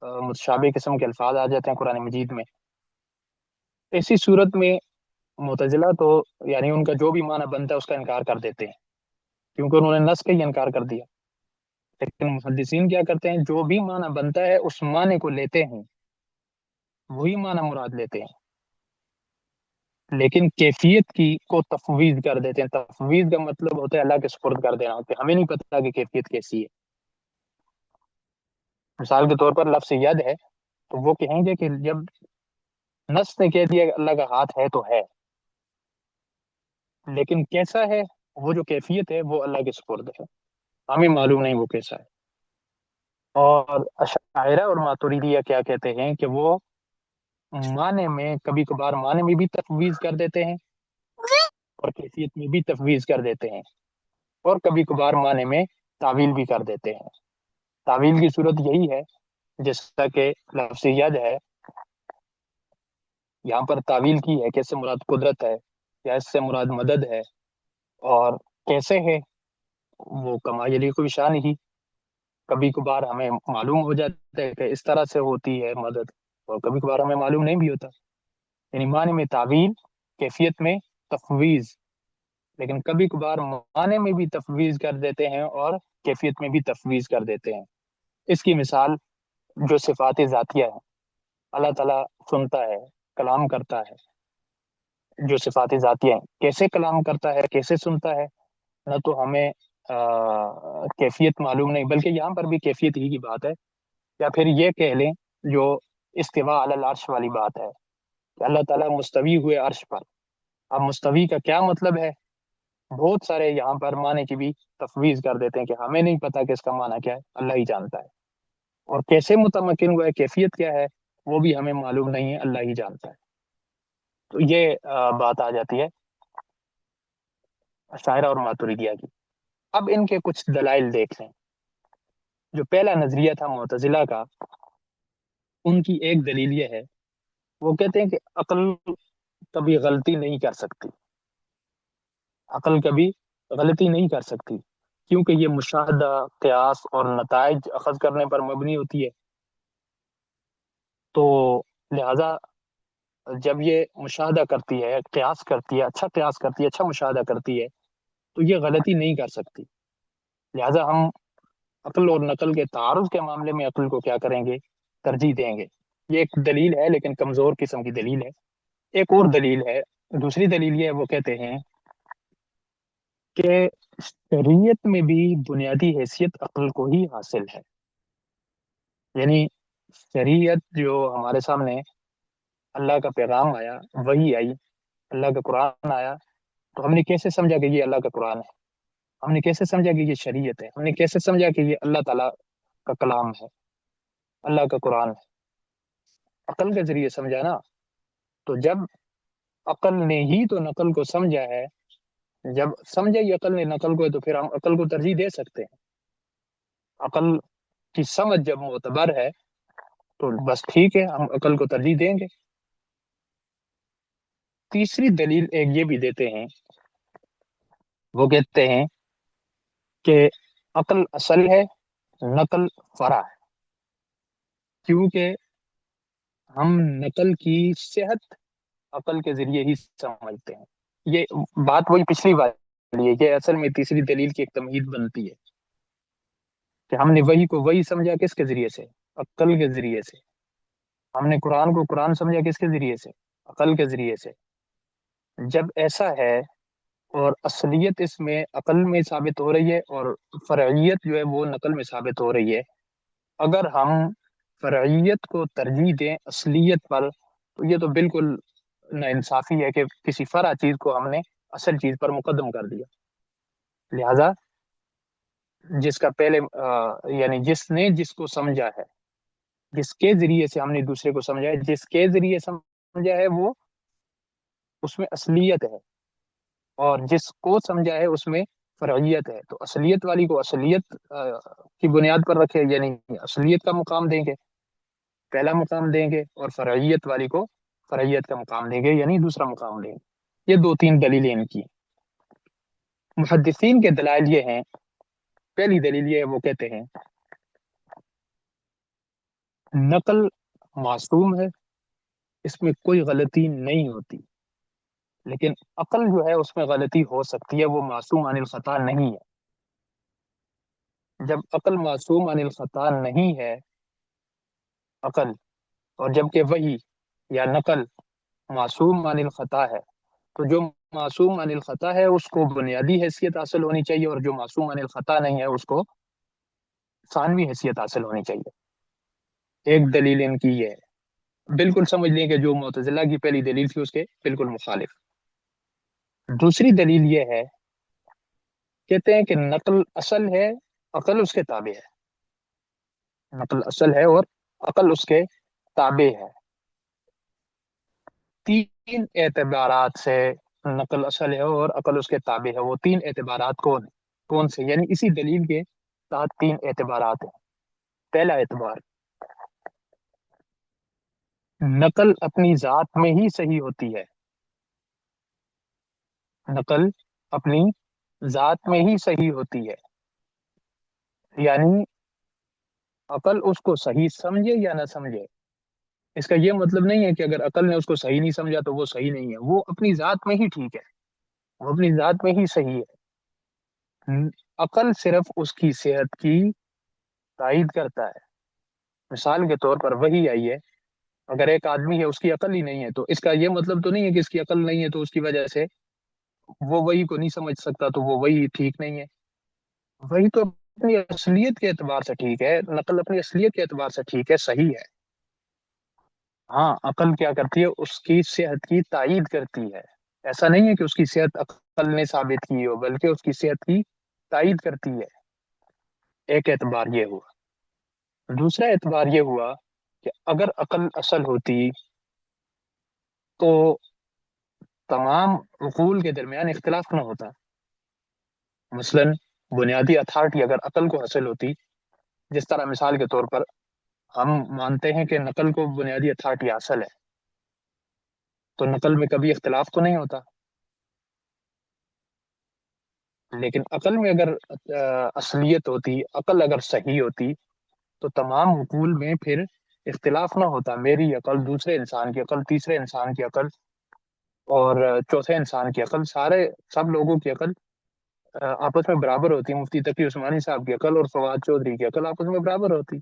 متشابہ قسم کے الفاظ آ جاتے ہیں قرآن مجید میں. ایسی صورت میں معتزلہ تو یعنی ان کا جو بھی معنی بنتا ہے اس کا انکار کر دیتے ہیں، کیونکہ انہوں نے نص کا ہی انکار کر دیا. لیکن محدثین کیا کرتے ہیں، جو بھی معنی بنتا ہے اس معنی کو لیتے ہیں، وہی معنی مراد لیتے ہیں، لیکن کیفیت کی کو تفویض کر دیتے ہیں. تفویض کا مطلب ہوتا ہے اللہ کے سپرد کر دینا، کہ ہمیں نہیں پتہ کہ کیفیت کیسی ہے. مثال کے طور پر لفظ ید ہے تو وہ کہیں گے کہ جب نص نے کہہ دیا کہ اللہ کا ہاتھ ہے تو ہے، لیکن کیسا ہے، وہ جو کیفیت ہے وہ اللہ کے سپرد ہے، ہمیں معلوم نہیں وہ کیسا ہے. اور اشاعرہ اور ماتریدیہ کیا کہتے ہیں کہ وہ معنی میں کبھی کبھار معنی میں بھی تفویض کر دیتے ہیں اور کیفیت میں بھی تفویض کر دیتے ہیں، اور کبھی کبھار معنی میں تعویل بھی کر دیتے ہیں۔ تعویل کی صورت یہی ہے جیسا کہ لفظ ید ہے، یہاں پر تعویل کی ہے کہ اس سے مراد قدرت ہے یا اس سے مراد مدد ہے، اور کیسے ہے وہ کما یلیق بشان ہی، کبھی کبھار ہمیں معلوم ہو جاتا ہے کہ اس طرح سے ہوتی ہے مدد، اور کبھی کبھار ہمیں معلوم نہیں بھی ہوتا، یعنی معنی میں تعویل، کیفیت میں تفویض، لیکن کبھی کبھار معنی میں بھی تفویض کر دیتے ہیں اور کیفیت میں بھی تفویض کر دیتے ہیں۔ اس کی مثال جو صفات ذاتیہ ہے، اللہ تعالیٰ سنتا ہے، کلام کرتا ہے، جو صفات ذاتیہ ہیں، کیسے کلام کرتا ہے، کیسے سنتا ہے، نہ تو ہمیں کیفیت معلوم نہیں، بلکہ یہاں پر بھی کیفیت ہی کی بات ہے، یا پھر یہ کہہ لیں جو استواء علی العرش والی بات ہے کہ اللہ تعالیٰ مستوی ہوئے عرش پر۔ اب مستوی کا کیا مطلب ہے؟ بہت سارے یہاں پر معنی کی بھی تفویض کر دیتے ہیں کہ ہمیں نہیں پتا کہ اس کا معنی کیا ہے، اللہ ہی جانتا ہے، اور کیسے متمکن ہوا ہے، کیفیت کیا ہے، وہ بھی ہمیں معلوم نہیں ہے، اللہ ہی جانتا ہے۔ تو یہ بات آ جاتی ہے اشاعرہ اور ماتریدیہ کی۔ اب ان کے کچھ دلائل دیکھ لیں۔ جو پہلا نظریہ تھا معتزلہ کا، ان کی ایک دلیل یہ ہے، وہ کہتے ہیں کہ عقل کبھی غلطی نہیں کر سکتی، عقل کبھی غلطی نہیں کر سکتی، کیونکہ یہ مشاہدہ، قیاس اور نتائج اخذ کرنے پر مبنی ہوتی ہے۔ تو لہذا جب یہ مشاہدہ کرتی ہے، قیاس کرتی ہے، اچھا قیاس کرتی ہے، اچھا مشاہدہ کرتی ہے، تو یہ غلطی نہیں کر سکتی۔ لہذا ہم عقل اور نقل کے تعارض کے معاملے میں عقل کو کیا کریں گے؟ ترجیح دیں گے۔ یہ ایک دلیل ہے، لیکن کمزور قسم کی دلیل ہے۔ ایک اور دلیل ہے، دوسری دلیل یہ ہے، وہ کہتے ہیں کہ شریعت میں بھی بنیادی حیثیت عقل کو ہی حاصل ہے، یعنی شریعت جو ہمارے سامنے اللہ کا پیغام آیا، وہی آئی، اللہ کا قرآن آیا، تو ہم نے کیسے سمجھا کہ یہ اللہ کا قرآن ہے؟ ہم نے کیسے سمجھا کہ یہ شریعت ہے؟ ہم نے کیسے سمجھا کہ یہ اللہ تعالیٰ کا کلام ہے، اللہ کا قرآن ہے؟ عقل کے ذریعے سمجھا نا۔ تو جب عقل نے ہی تو نقل کو سمجھا ہے، جب سمجھا ہی عقل نے نقل کو، تو پھر ہم عقل کو ترجیح دے سکتے ہیں۔ عقل کی سمجھ جب معتبر ہے تو بس ٹھیک ہے، ہم عقل کو ترجیح دیں گے۔ تیسری دلیل ایک یہ بھی دیتے ہیں، وہ کہتے ہیں کہ عقل اصل ہے، نقل فرع ہے، کیونکہ ہم نقل کی صحت عقل کے ذریعے ہی سمجھتے ہیں۔ یہ بات وہی پچھلی والی ہے، یہ اصل میں تیسری دلیل کی ایک تمہید بنتی ہے کہ ہم نے وہی کو وہی سمجھا کس کے ذریعے سے؟ عقل کے ذریعے سے۔ ہم نے قرآن کو قرآن سمجھا کس کے ذریعے سے؟ عقل کے ذریعے سے۔ جب ایسا ہے اور اصلیت اس میں عقل میں ثابت ہو رہی ہے اور فرعیت جو ہے وہ نقل میں ثابت ہو رہی ہے، اگر ہم فرعیت کو ترجیح دیں اصلیت پر، تو یہ تو بالکل ناانصافی ہے کہ کسی فرع چیز کو ہم نے اصل چیز پر مقدم کر دیا۔ لہذا جس کا پہلے یعنی جس نے جس کو سمجھا ہے، جس کے ذریعے سے ہم نے دوسرے کو سمجھا ہے، جس کے ذریعے سمجھا ہے، وہ اس میں اصلیت ہے، اور جس کو سمجھا ہے اس میں فرعیت ہے۔ تو اصلیت والی کو اصلیت کی بنیاد پر رکھے، یعنی اصلیت کا مقام دیں گے، پہلا مقام دیں گے، اور فرعیت والی کو فرعیت کا مقام دیں گے، یعنی دوسرا مقام دیں گے۔ یہ دو تین دلیلیں ان کی۔ محدثین کے دلائل یہ ہیں، پہلی دلیل یہ ہے، وہ کہتے ہیں نقل معصوم ہے، اس میں کوئی غلطی نہیں ہوتی، لیکن عقل جو ہے اس میں غلطی ہو سکتی ہے، وہ معصوم عن الخطا نہیں ہے۔ جب عقل معصوم عن الخطا نہیں ہے، عقل، اور جبکہ وحی یا نقل معصوم عن الخطا ہے، تو جو معصوم عن الخطا ہے اس کو بنیادی حیثیت حاصل ہونی چاہیے، اور جو معصوم عن الخطا نہیں ہے اس کو ثانوی حیثیت حاصل ہونی چاہیے۔ ایک دلیل ان کی یہ ہے، بالکل سمجھ لیں کہ جو معتزلہ کی پہلی دلیل تھی اس کے بالکل مخالف۔ دوسری دلیل یہ ہے، کہتے ہیں کہ نقل اصل ہے، عقل اس کے تابع ہے، نقل اصل ہے اور عقل اس کے تابع ہے، تین اعتبارات سے نقل اصل ہے اور عقل اس کے تابع ہے، وہ تین اعتبارات کون سے، یعنی اسی دلیل کے تحت تین اعتبارات ہیں۔ پہلا اعتبار، نقل اپنی ذات میں ہی صحیح ہوتی ہے، نقل اپنی ذات میں ہی صحیح ہوتی ہے، یعنی عقل اس کو صحیح سمجھے یا نہ سمجھے، اس کا یہ مطلب نہیں ہے کہ اگر عقل نے اس کو صحیح نہیں سمجھا تو وہ صحیح نہیں ہے، وہ اپنی ذات میں ہی ٹھیک ہے، وہ اپنی ذات میں ہی صحیح ہے۔ عقل صرف اس کی صحت کی تائید کرتا ہے۔ مثال کے طور پر وہی آئی ہے، اگر ایک آدمی ہے اس کی عقل ہی نہیں ہے تو اس کا یہ مطلب تو نہیں ہے کہ اس کی عقل نہیں ہے تو اس کی وجہ سے وہ وہی کو نہیں سمجھ سکتا تو وہ وہی ٹھیک نہیں ہے۔ وہی تو اپنی اصلیت کے اعتبار سے ٹھیک ہے، نقل اپنی اصلیت کے اعتبار سے ٹھیک ہے، صحیح ہے۔ ہاں، عقل کیا کرتی ہے، اس کی صحت کی تائید کرتی ہے، ایسا نہیں ہے کہ اس کی صحت عقل نے ثابت کی ہو بلکہ اس کی صحت کی تائید کرتی ہے۔ ایک اعتبار یہ ہوا۔ دوسرا اعتبار یہ ہوا کہ اگر عقل اصل ہوتی تو تمام عقول کے درمیان اختلاف نہ ہوتا۔ مثلا بنیادی اتھارٹی اگر عقل کو حاصل ہوتی، جس طرح مثال کے طور پر ہم مانتے ہیں کہ نقل کو بنیادی اتھارٹی حاصل ہے، تو نقل میں کبھی اختلاف تو نہیں ہوتا۔ لیکن عقل میں اگر اصلیت ہوتی، عقل اگر صحیح ہوتی تو تمام عقول میں پھر اختلاف نہ ہوتا، میری عقل، دوسرے انسان کی عقل، تیسرے انسان کی عقل اور چوتھے انسان کی عقل، سب لوگوں کی عقل آپس میں برابر ہوتی ہے۔ مفتی تقی عثمانی صاحب کی عقل اور فواد چودھری کی عقل آپس میں برابر ہوتی،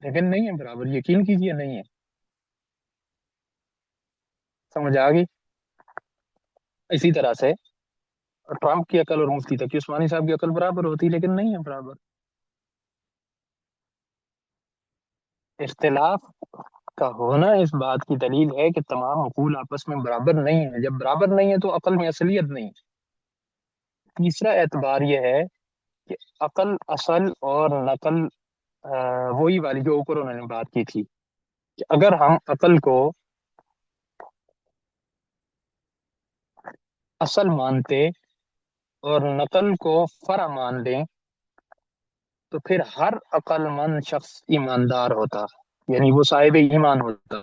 لیکن نہیں ہے برابر، یقین کیجئے نہیں ہے۔ سمجھ آ گئی؟ اسی طرح سے ٹرمپ کی عقل اور مفتی تقی عثمانی صاحب کی عقل برابر ہوتی، لیکن نہیں ہے برابر۔ اختلاف کا ہونا اس بات کی دلیل ہے کہ تمام عقول آپس میں برابر نہیں ہے، جب برابر نہیں ہے تو عقل میں اصلیت نہیں۔ تیسرا اعتبار یہ ہے کہ عقل اصل اور نقل وہی والی جو اوپر انہوں نے بات کی تھی کہ اگر ہم عقل کو اصل مانتے اور نقل کو فرع مان لیں تو پھر ہر عقل مند شخص ایماندار ہوتا، یعنی وہ صاحب ایمان ہوتا،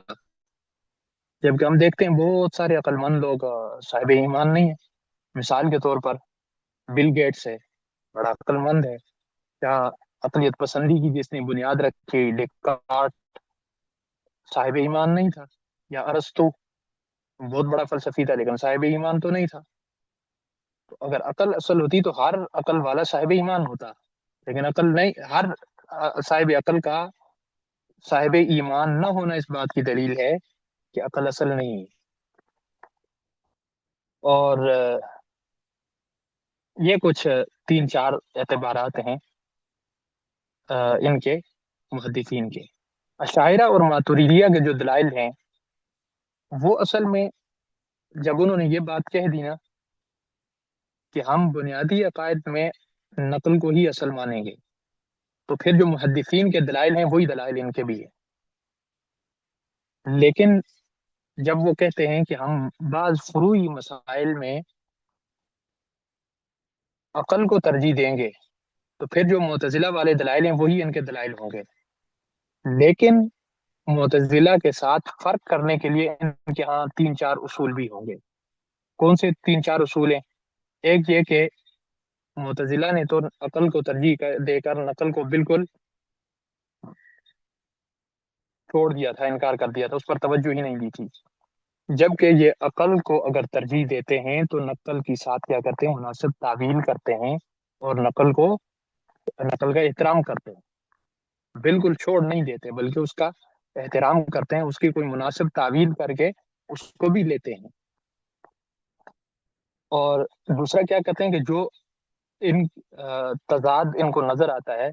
جبکہ ہم دیکھتے ہیں بہت سارے عقل مند لوگ صاحب ایمان نہیں ہیں۔ مثال کے طور پر بل گیٹس ہے، بڑا عقل مند ہے، کیا عقلیت پسندی کی جس نے بنیاد رکھی، ڈیکارٹ صاحب ایمان نہیں تھا، یا ارسطو بہت بڑا فلسفی تھا لیکن صاحب ایمان تو نہیں تھا۔ تو اگر عقل اصل ہوتی تو ہر عقل والا صاحب ایمان ہوتا، لیکن عقل نہیں، ہر صاحب عقل کا صاحب ایمان نہ ہونا اس بات کی دلیل ہے کہ عقل اصل نہیں ہے۔ اور یہ کچھ تین چار اعتبارات ہیں ان کے محدثین کے۔ اشاعرہ اور ماتریدیہ کے جو دلائل ہیں وہ اصل میں جب انہوں نے یہ بات کہہ دی نا کہ ہم بنیادی عقائد میں نقل کو ہی اصل مانیں گے، تو پھر جو محدثین کے دلائل ہیں وہی دلائل ان کے بھی ہیں۔ لیکن جب وہ کہتے ہیں کہ ہم بعض فروعی مسائل میں عقل کو ترجیح دیں گے، تو پھر جو معتزلہ والے دلائل ہیں وہی ان کے دلائل ہوں گے۔ لیکن معتزلہ کے ساتھ فرق کرنے کے لیے ان کے ہاں تین چار اصول بھی ہوں گے۔ کون سے تین چار اصول ہیں؟ ایک یہ کہ معتزلہ نے تو عقل کو ترجیح دے کر نقل کو بالکل چھوڑ دیا تھا، انکار کر دیا تھا، اس پر توجہ ہی نہیں دی تھی، جبکہ یہ عقل کو اگر ترجیح دیتے ہیں تو نقل کی ساتھ کیا کرتے ہیں، مناسب تعویل کرتے ہیں اور نقل کا احترام کرتے ہیں، بالکل چھوڑ نہیں دیتے بلکہ اس کا احترام کرتے ہیں، اس کی کوئی مناسب تعویل کر کے اس کو بھی لیتے ہیں۔ اور دوسرا کیا کہتے ہیں کہ جو ان تضاد ان کو نظر آتا ہے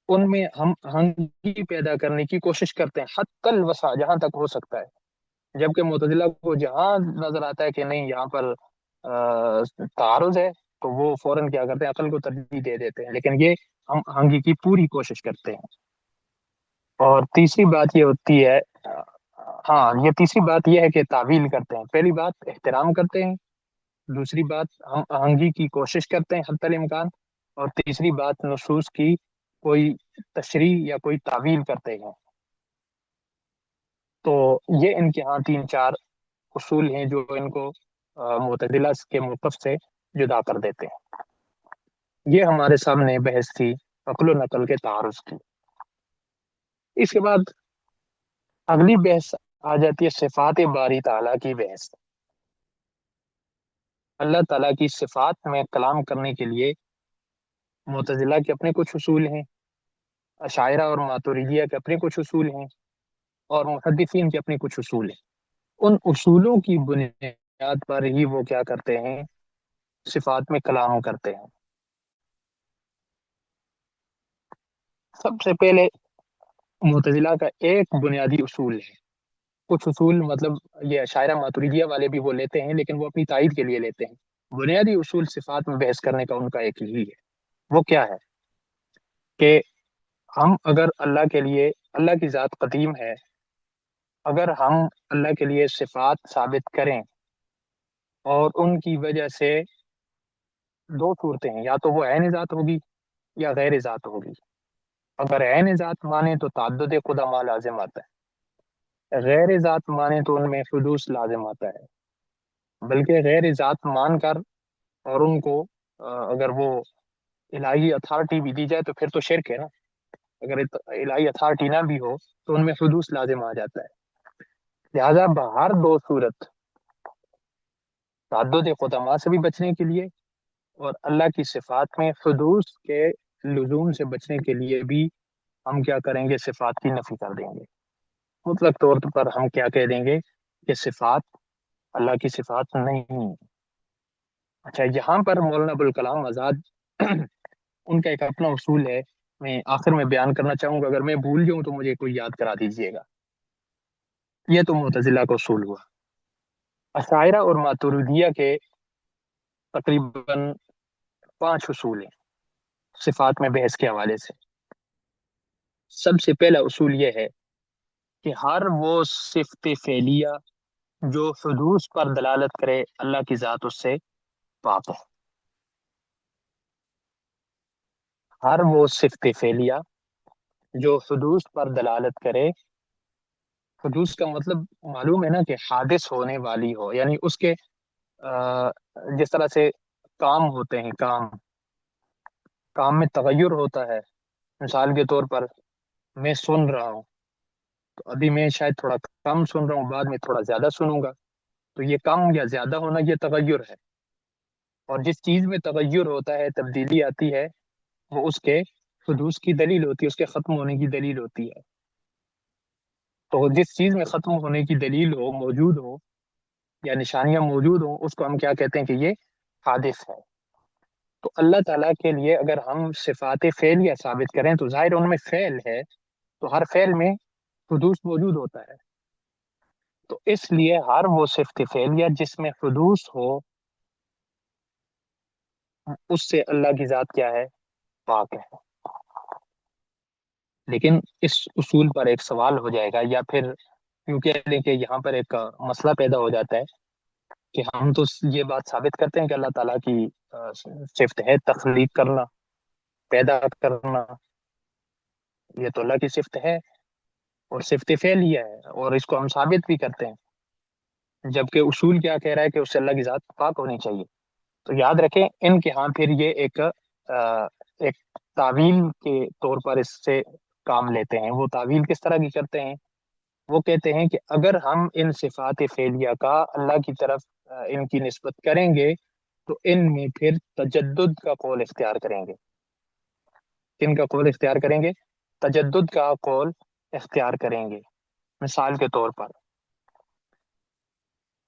ان میں ہم آہنگی پیدا کرنے کی کوشش کرتے ہیں حتی الوسع، جہاں تک ہو سکتا ہے، جبکہ معتزلہ کو جہاں نظر آتا ہے کہ نہیں یہاں پر تعارض ہے تو وہ فوراً کیا کرتے ہیں، عقل کو ترجیح دے دیتے ہیں، لیکن یہ ہم آہنگی کی پوری کوشش کرتے ہیں۔ اور تیسری بات یہ ہوتی ہے، ہاں، یہ تیسری بات یہ ہے کہ تعویل کرتے ہیں. پہلی بات احترام کرتے ہیں، دوسری بات ہم آہنگی کی کوشش کرتے ہیں حتی الامکان، اور تیسری بات نصوص کی کوئی تشریح یا کوئی تعویل کرتے ہیں. تو یہ ان کے ہاں تین چار اصول ہیں جو ان کو معتزلہ کے موقف سے جدا کر دیتے ہیں. یہ ہمارے سامنے بحث تھی عقل و نقل کے تعارض کی. اس کے بعد اگلی بحث آ جاتی ہے صفات باری تعالیٰ کی بحث. اللہ تعالیٰ کی صفات میں کلام کرنے کے لیے معتزلہ کے اپنے کچھ اصول ہیں، اشاعرہ اور ماتریدیہ کے اپنے کچھ اصول ہیں، اور محدثین کے اپنے کچھ اصول ہیں. ان اصولوں کی بنیاد پر ہی وہ کیا کرتے ہیں، صفات میں کلام کرتے ہیں. سب سے پہلے معتزلہ کا ایک بنیادی اصول ہے، کچھ اصول مطلب یہ اشاعرہ ماتریدیہ والے بھی وہ لیتے ہیں لیکن وہ اپنی تائید کے لیے لیتے ہیں. بنیادی اصول صفات میں بحث کرنے کا ان کا ایک ہی ہے. وہ کیا ہے کہ ہم اگر اللہ کے لیے، اللہ کی ذات قدیم ہے، اگر ہم اللہ کے لیے صفات ثابت کریں اور ان کی وجہ سے دو صورتیں ہیں، یا تو وہ عین ذات ہوگی یا غیر ذات ہوگی. اگر عین ذات مانے تو تعدد قدما لازم آتا ہے، غیر ذات مانے تو ان میں حدوث لازم آتا ہے. بلکہ غیر ذات مان کر اور ان کو اگر وہ الہی اتھارٹی بھی دی جائے تو پھر تو شرک ہے نا. اگر الہی اتھارٹی نہ بھی ہو تو ان میں حدوث لازم آ جاتا ہے. لہذا بہر دو صورت، تعدد قدما سے بھی بچنے کے لیے اور اللہ کی صفات میں حدوث کے لزوم سے بچنے کے لیے بھی ہم کیا کریں گے، صفات کی نفی کر دیں گے. مطلق طور پر ہم کیا کہہ دیں گے کہ صفات اللہ کی صفات نہیں. اچھا، یہاں پر مولانا ابوالکلام آزاد ان کا ایک اپنا اصول ہے، میں آخر میں بیان کرنا چاہوں گا، اگر میں بھول جاؤں تو مجھے کوئی یاد کرا دیجیے گا. یہ تو معتزلہ کا اصول ہوا. اشاعرہ اور ماتریدیہ کے تقریباً 5 اصول ہیں صفات میں بحث کے حوالے سے. سب سے پہلا اصول یہ ہے کہ ہر وہ صفت فعلیہ جو حدوث پر دلالت کرے اللہ کی ذات اس سے پاک ہے. ہر وہ صفت فعلیہ جو حدوث پر دلالت کرے، حدوث کا مطلب معلوم ہے نا کہ حادث ہونے والی ہو، یعنی اس کے جس طرح سے کام ہوتے ہیں، کام میں تغیر ہوتا ہے. مثال کے طور پر میں سن رہا ہوں تو ابھی میں شاید تھوڑا کم سن رہا ہوں، بعد میں تھوڑا زیادہ سنوں گا، تو یہ کم یا زیادہ ہونا یہ تغیر ہے. اور جس چیز میں تغیر ہوتا ہے، تبدیلی آتی ہے، وہ اس کے حدوث کی دلیل ہوتی ہے، اس کے ختم ہونے کی دلیل ہوتی ہے. تو جس چیز میں ختم ہونے کی دلیل ہو، موجود ہو یا نشانیاں موجود ہوں، اس کو ہم کیا کہتے ہیں کہ یہ حادث ہے. تو اللہ تعالیٰ کے لیے اگر ہم صفات فعلیہ ثابت کریں تو ظاہر ان میں فعل ہے، تو ہر فعل میں حدوث موجود ہوتا ہے. تو اس لیے ہر وہ صفت فعلیہ جس میں حدوث ہو، اس سے اللہ کی ذات کیا ہے، پاک ہے. لیکن اس اصول پر ایک سوال ہو جائے گا، یا پھر یوں کہہ لیں کہ یہاں پر ایک مسئلہ پیدا ہو جاتا ہے کہ ہم تو یہ بات ثابت کرتے ہیں کہ اللہ تعالیٰ کی صفت ہے تخلیق کرنا، پیدا کرنا، یہ تو اللہ کی صفت ہے اور صفت فعلیہ ہے، اور اس کو ہم ثابت بھی کرتے ہیں، جبکہ اصول کیا کہہ رہا ہے کہ اس سے اللہ کی ذات پاک ہونی چاہیے. تو یاد رکھیں ان کے ہاں پھر یہ ایک تعویل کے طور پر اس سے کام لیتے ہیں. وہ تعویل کس طرح کی کرتے ہیں؟ وہ کہتے ہیں کہ اگر ہم ان صفات فعلیہ کا اللہ کی طرف ان کی نسبت کریں گے تو ان میں پھر تجدد کا قول اختیار کریں گے. کن کا قول اختیار کریں گے؟ تجدد کا قول اختیار کریں گے. مثال کے طور پر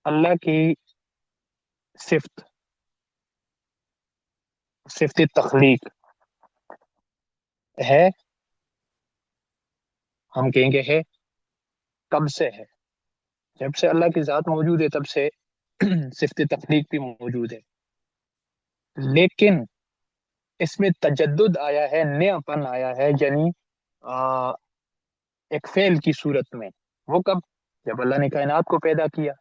اللہ کی صفت تخلیق ہے، ہم کہیں گے ہے. کب سے ہے؟ جب سے اللہ کی ذات موجود ہے تب سے صفت تخلیق بھی موجود ہے. لیکن اس میں تجدد آیا ہے، نیا پن آیا ہے، یعنی ایک فعل کی صورت میں. وہ کب؟ جب اللہ نے کائنات کو پیدا کیا،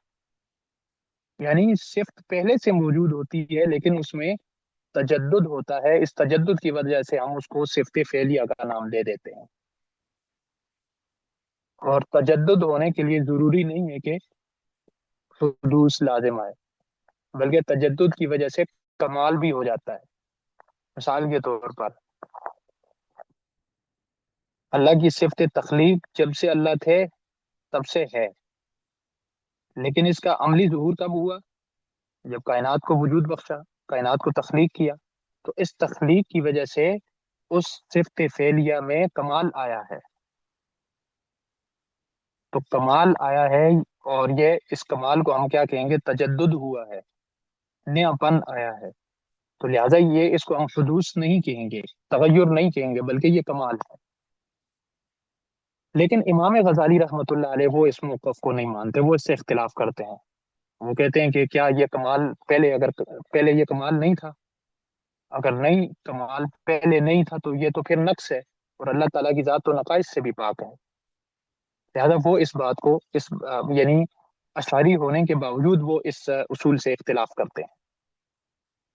یعنی صفت پہلے سے موجود ہوتی ہے لیکن اس میں تجدد ہوتا ہے، اس تجدد کی وجہ سے ہم اس کو صفت فعلیہ کا نام دے دیتے ہیں۔ اور تجدد ہونے کے لیے ضروری نہیں ہے کہ حدوث لازم آئے، بلکہ تجدد کی وجہ سے کمال بھی ہو جاتا ہے۔ مثال کے طور پر اللہ کی صفت تخلیق جب سے اللہ تھے تب سے ہے، لیکن اس کا عملی ظہور کب ہوا؟ جب کائنات کو وجود بخشا، کائنات کو تخلیق کیا، تو اس تخلیق کی وجہ سے اس صفت فعلیہ میں کمال آیا ہے۔ تو کمال آیا ہے، اور یہ اس کمال کو ہم کیا کہیں گے؟ تجدد ہوا ہے، نیا پن آیا ہے۔ تو لہٰذا یہ اس کو ہم حدوث نہیں کہیں گے، تغیر نہیں کہیں گے، بلکہ یہ کمال ہے۔ لیکن امام غزالی رحمۃ اللہ علیہ وہ اس موقف کو نہیں مانتے، وہ اس سے اختلاف کرتے ہیں۔ وہ کہتے ہیں کہ کیا یہ کمال پہلے یہ کمال نہیں تھا؟ اگر نہیں، کمال پہلے نہیں تھا تو یہ تو پھر نقص ہے، اور اللہ تعالیٰ کی ذات تو نقائص سے بھی پاک ہے۔ لہذا وہ اس بات کو یعنی اشعری ہونے کے باوجود وہ اس اصول سے اختلاف کرتے ہیں۔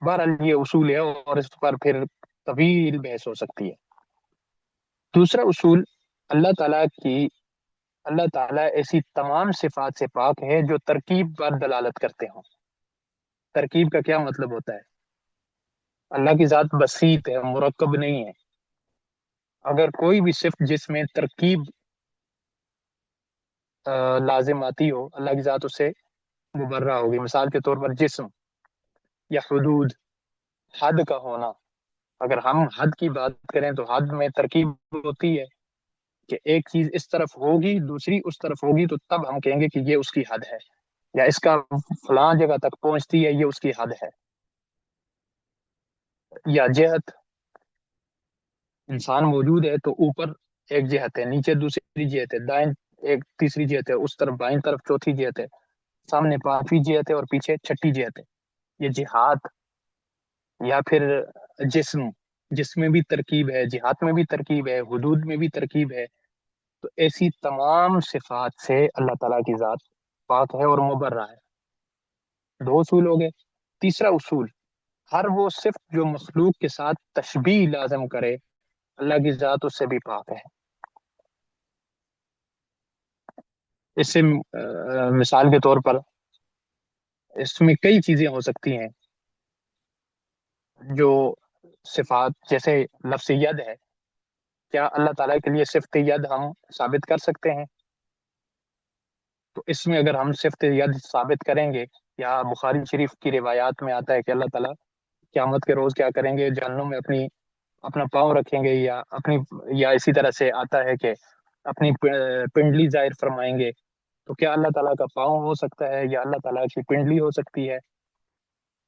بہرحال یہ اصول ہے، اور اس پر پھر طویل بحث ہو سکتی ہے۔ دوسرا اصول، اللہ تعالیٰ ایسی تمام صفات سے پاک ہے جو ترکیب پر دلالت کرتے ہوں۔ ترکیب کا کیا مطلب ہوتا ہے؟ اللہ کی ذات بسیط ہے، مرکب نہیں ہے۔ اگر کوئی بھی صفت جس میں ترکیب لازم آتی ہو، اللہ کی ذات اس سے مبرہ ہوگی۔ مثال کے طور پر جسم یا حدود، حد کا ہونا۔ اگر ہم حد کی بات کریں تو حد میں ترکیب ہوتی ہے کہ ایک چیز اس طرف ہوگی، دوسری اس طرف ہوگی، تو تب ہم کہیں گے کہ یہ اس کی حد ہے، یا اس کا فلاں جگہ تک پہنچتی ہے، یہ اس کی حد ہے۔ یا جہت، انسان موجود ہے تو اوپر ایک جہت ہے، نیچے دوسری جہت ہے، دائیں ایک تیسری جہت ہے، اس طرف بائیں طرف چوتھی جہت ہے، سامنے پانچویں جہت ہے، اور پیچھے چھٹی جہت ہے۔ یہ جہات، یا پھر جسم، جس میں بھی ترکیب ہے، جہات میں بھی ترکیب ہے، حدود میں بھی ترکیب ہے۔ تو ایسی تمام صفات سے اللہ تعالیٰ کی ذات پاک ہے اور مبرہ ہے۔ دو اصول ہو گئے۔ تیسرا اصول، ہر وہ صفت جو مخلوق کے ساتھ تشبیہ لازم کرے، اللہ کی ذات اس سے بھی پاک ہے۔ اس سے مثال کے طور پر اس میں کئی چیزیں ہو سکتی ہیں، جو صفات جیسے لفظ ید ہے، کیا اللہ تعالیٰ کے لیے صفت ید ہم ثابت کر سکتے ہیں؟ تو اس میں اگر ہم صفت ید ثابت کریں گے، یا بخاری شریف کی روایات میں آتا ہے کہ اللہ تعالیٰ قیامت کے روز کیا کریں گے؟ جہنم میں اپنا پاؤں رکھیں گے، یا اسی طرح سے آتا ہے کہ اپنی پنڈلی ظاہر فرمائیں گے۔ تو کیا اللہ تعالیٰ کا پاؤں ہو سکتا ہے، یا اللہ تعالیٰ کی پنڈلی ہو سکتی ہے؟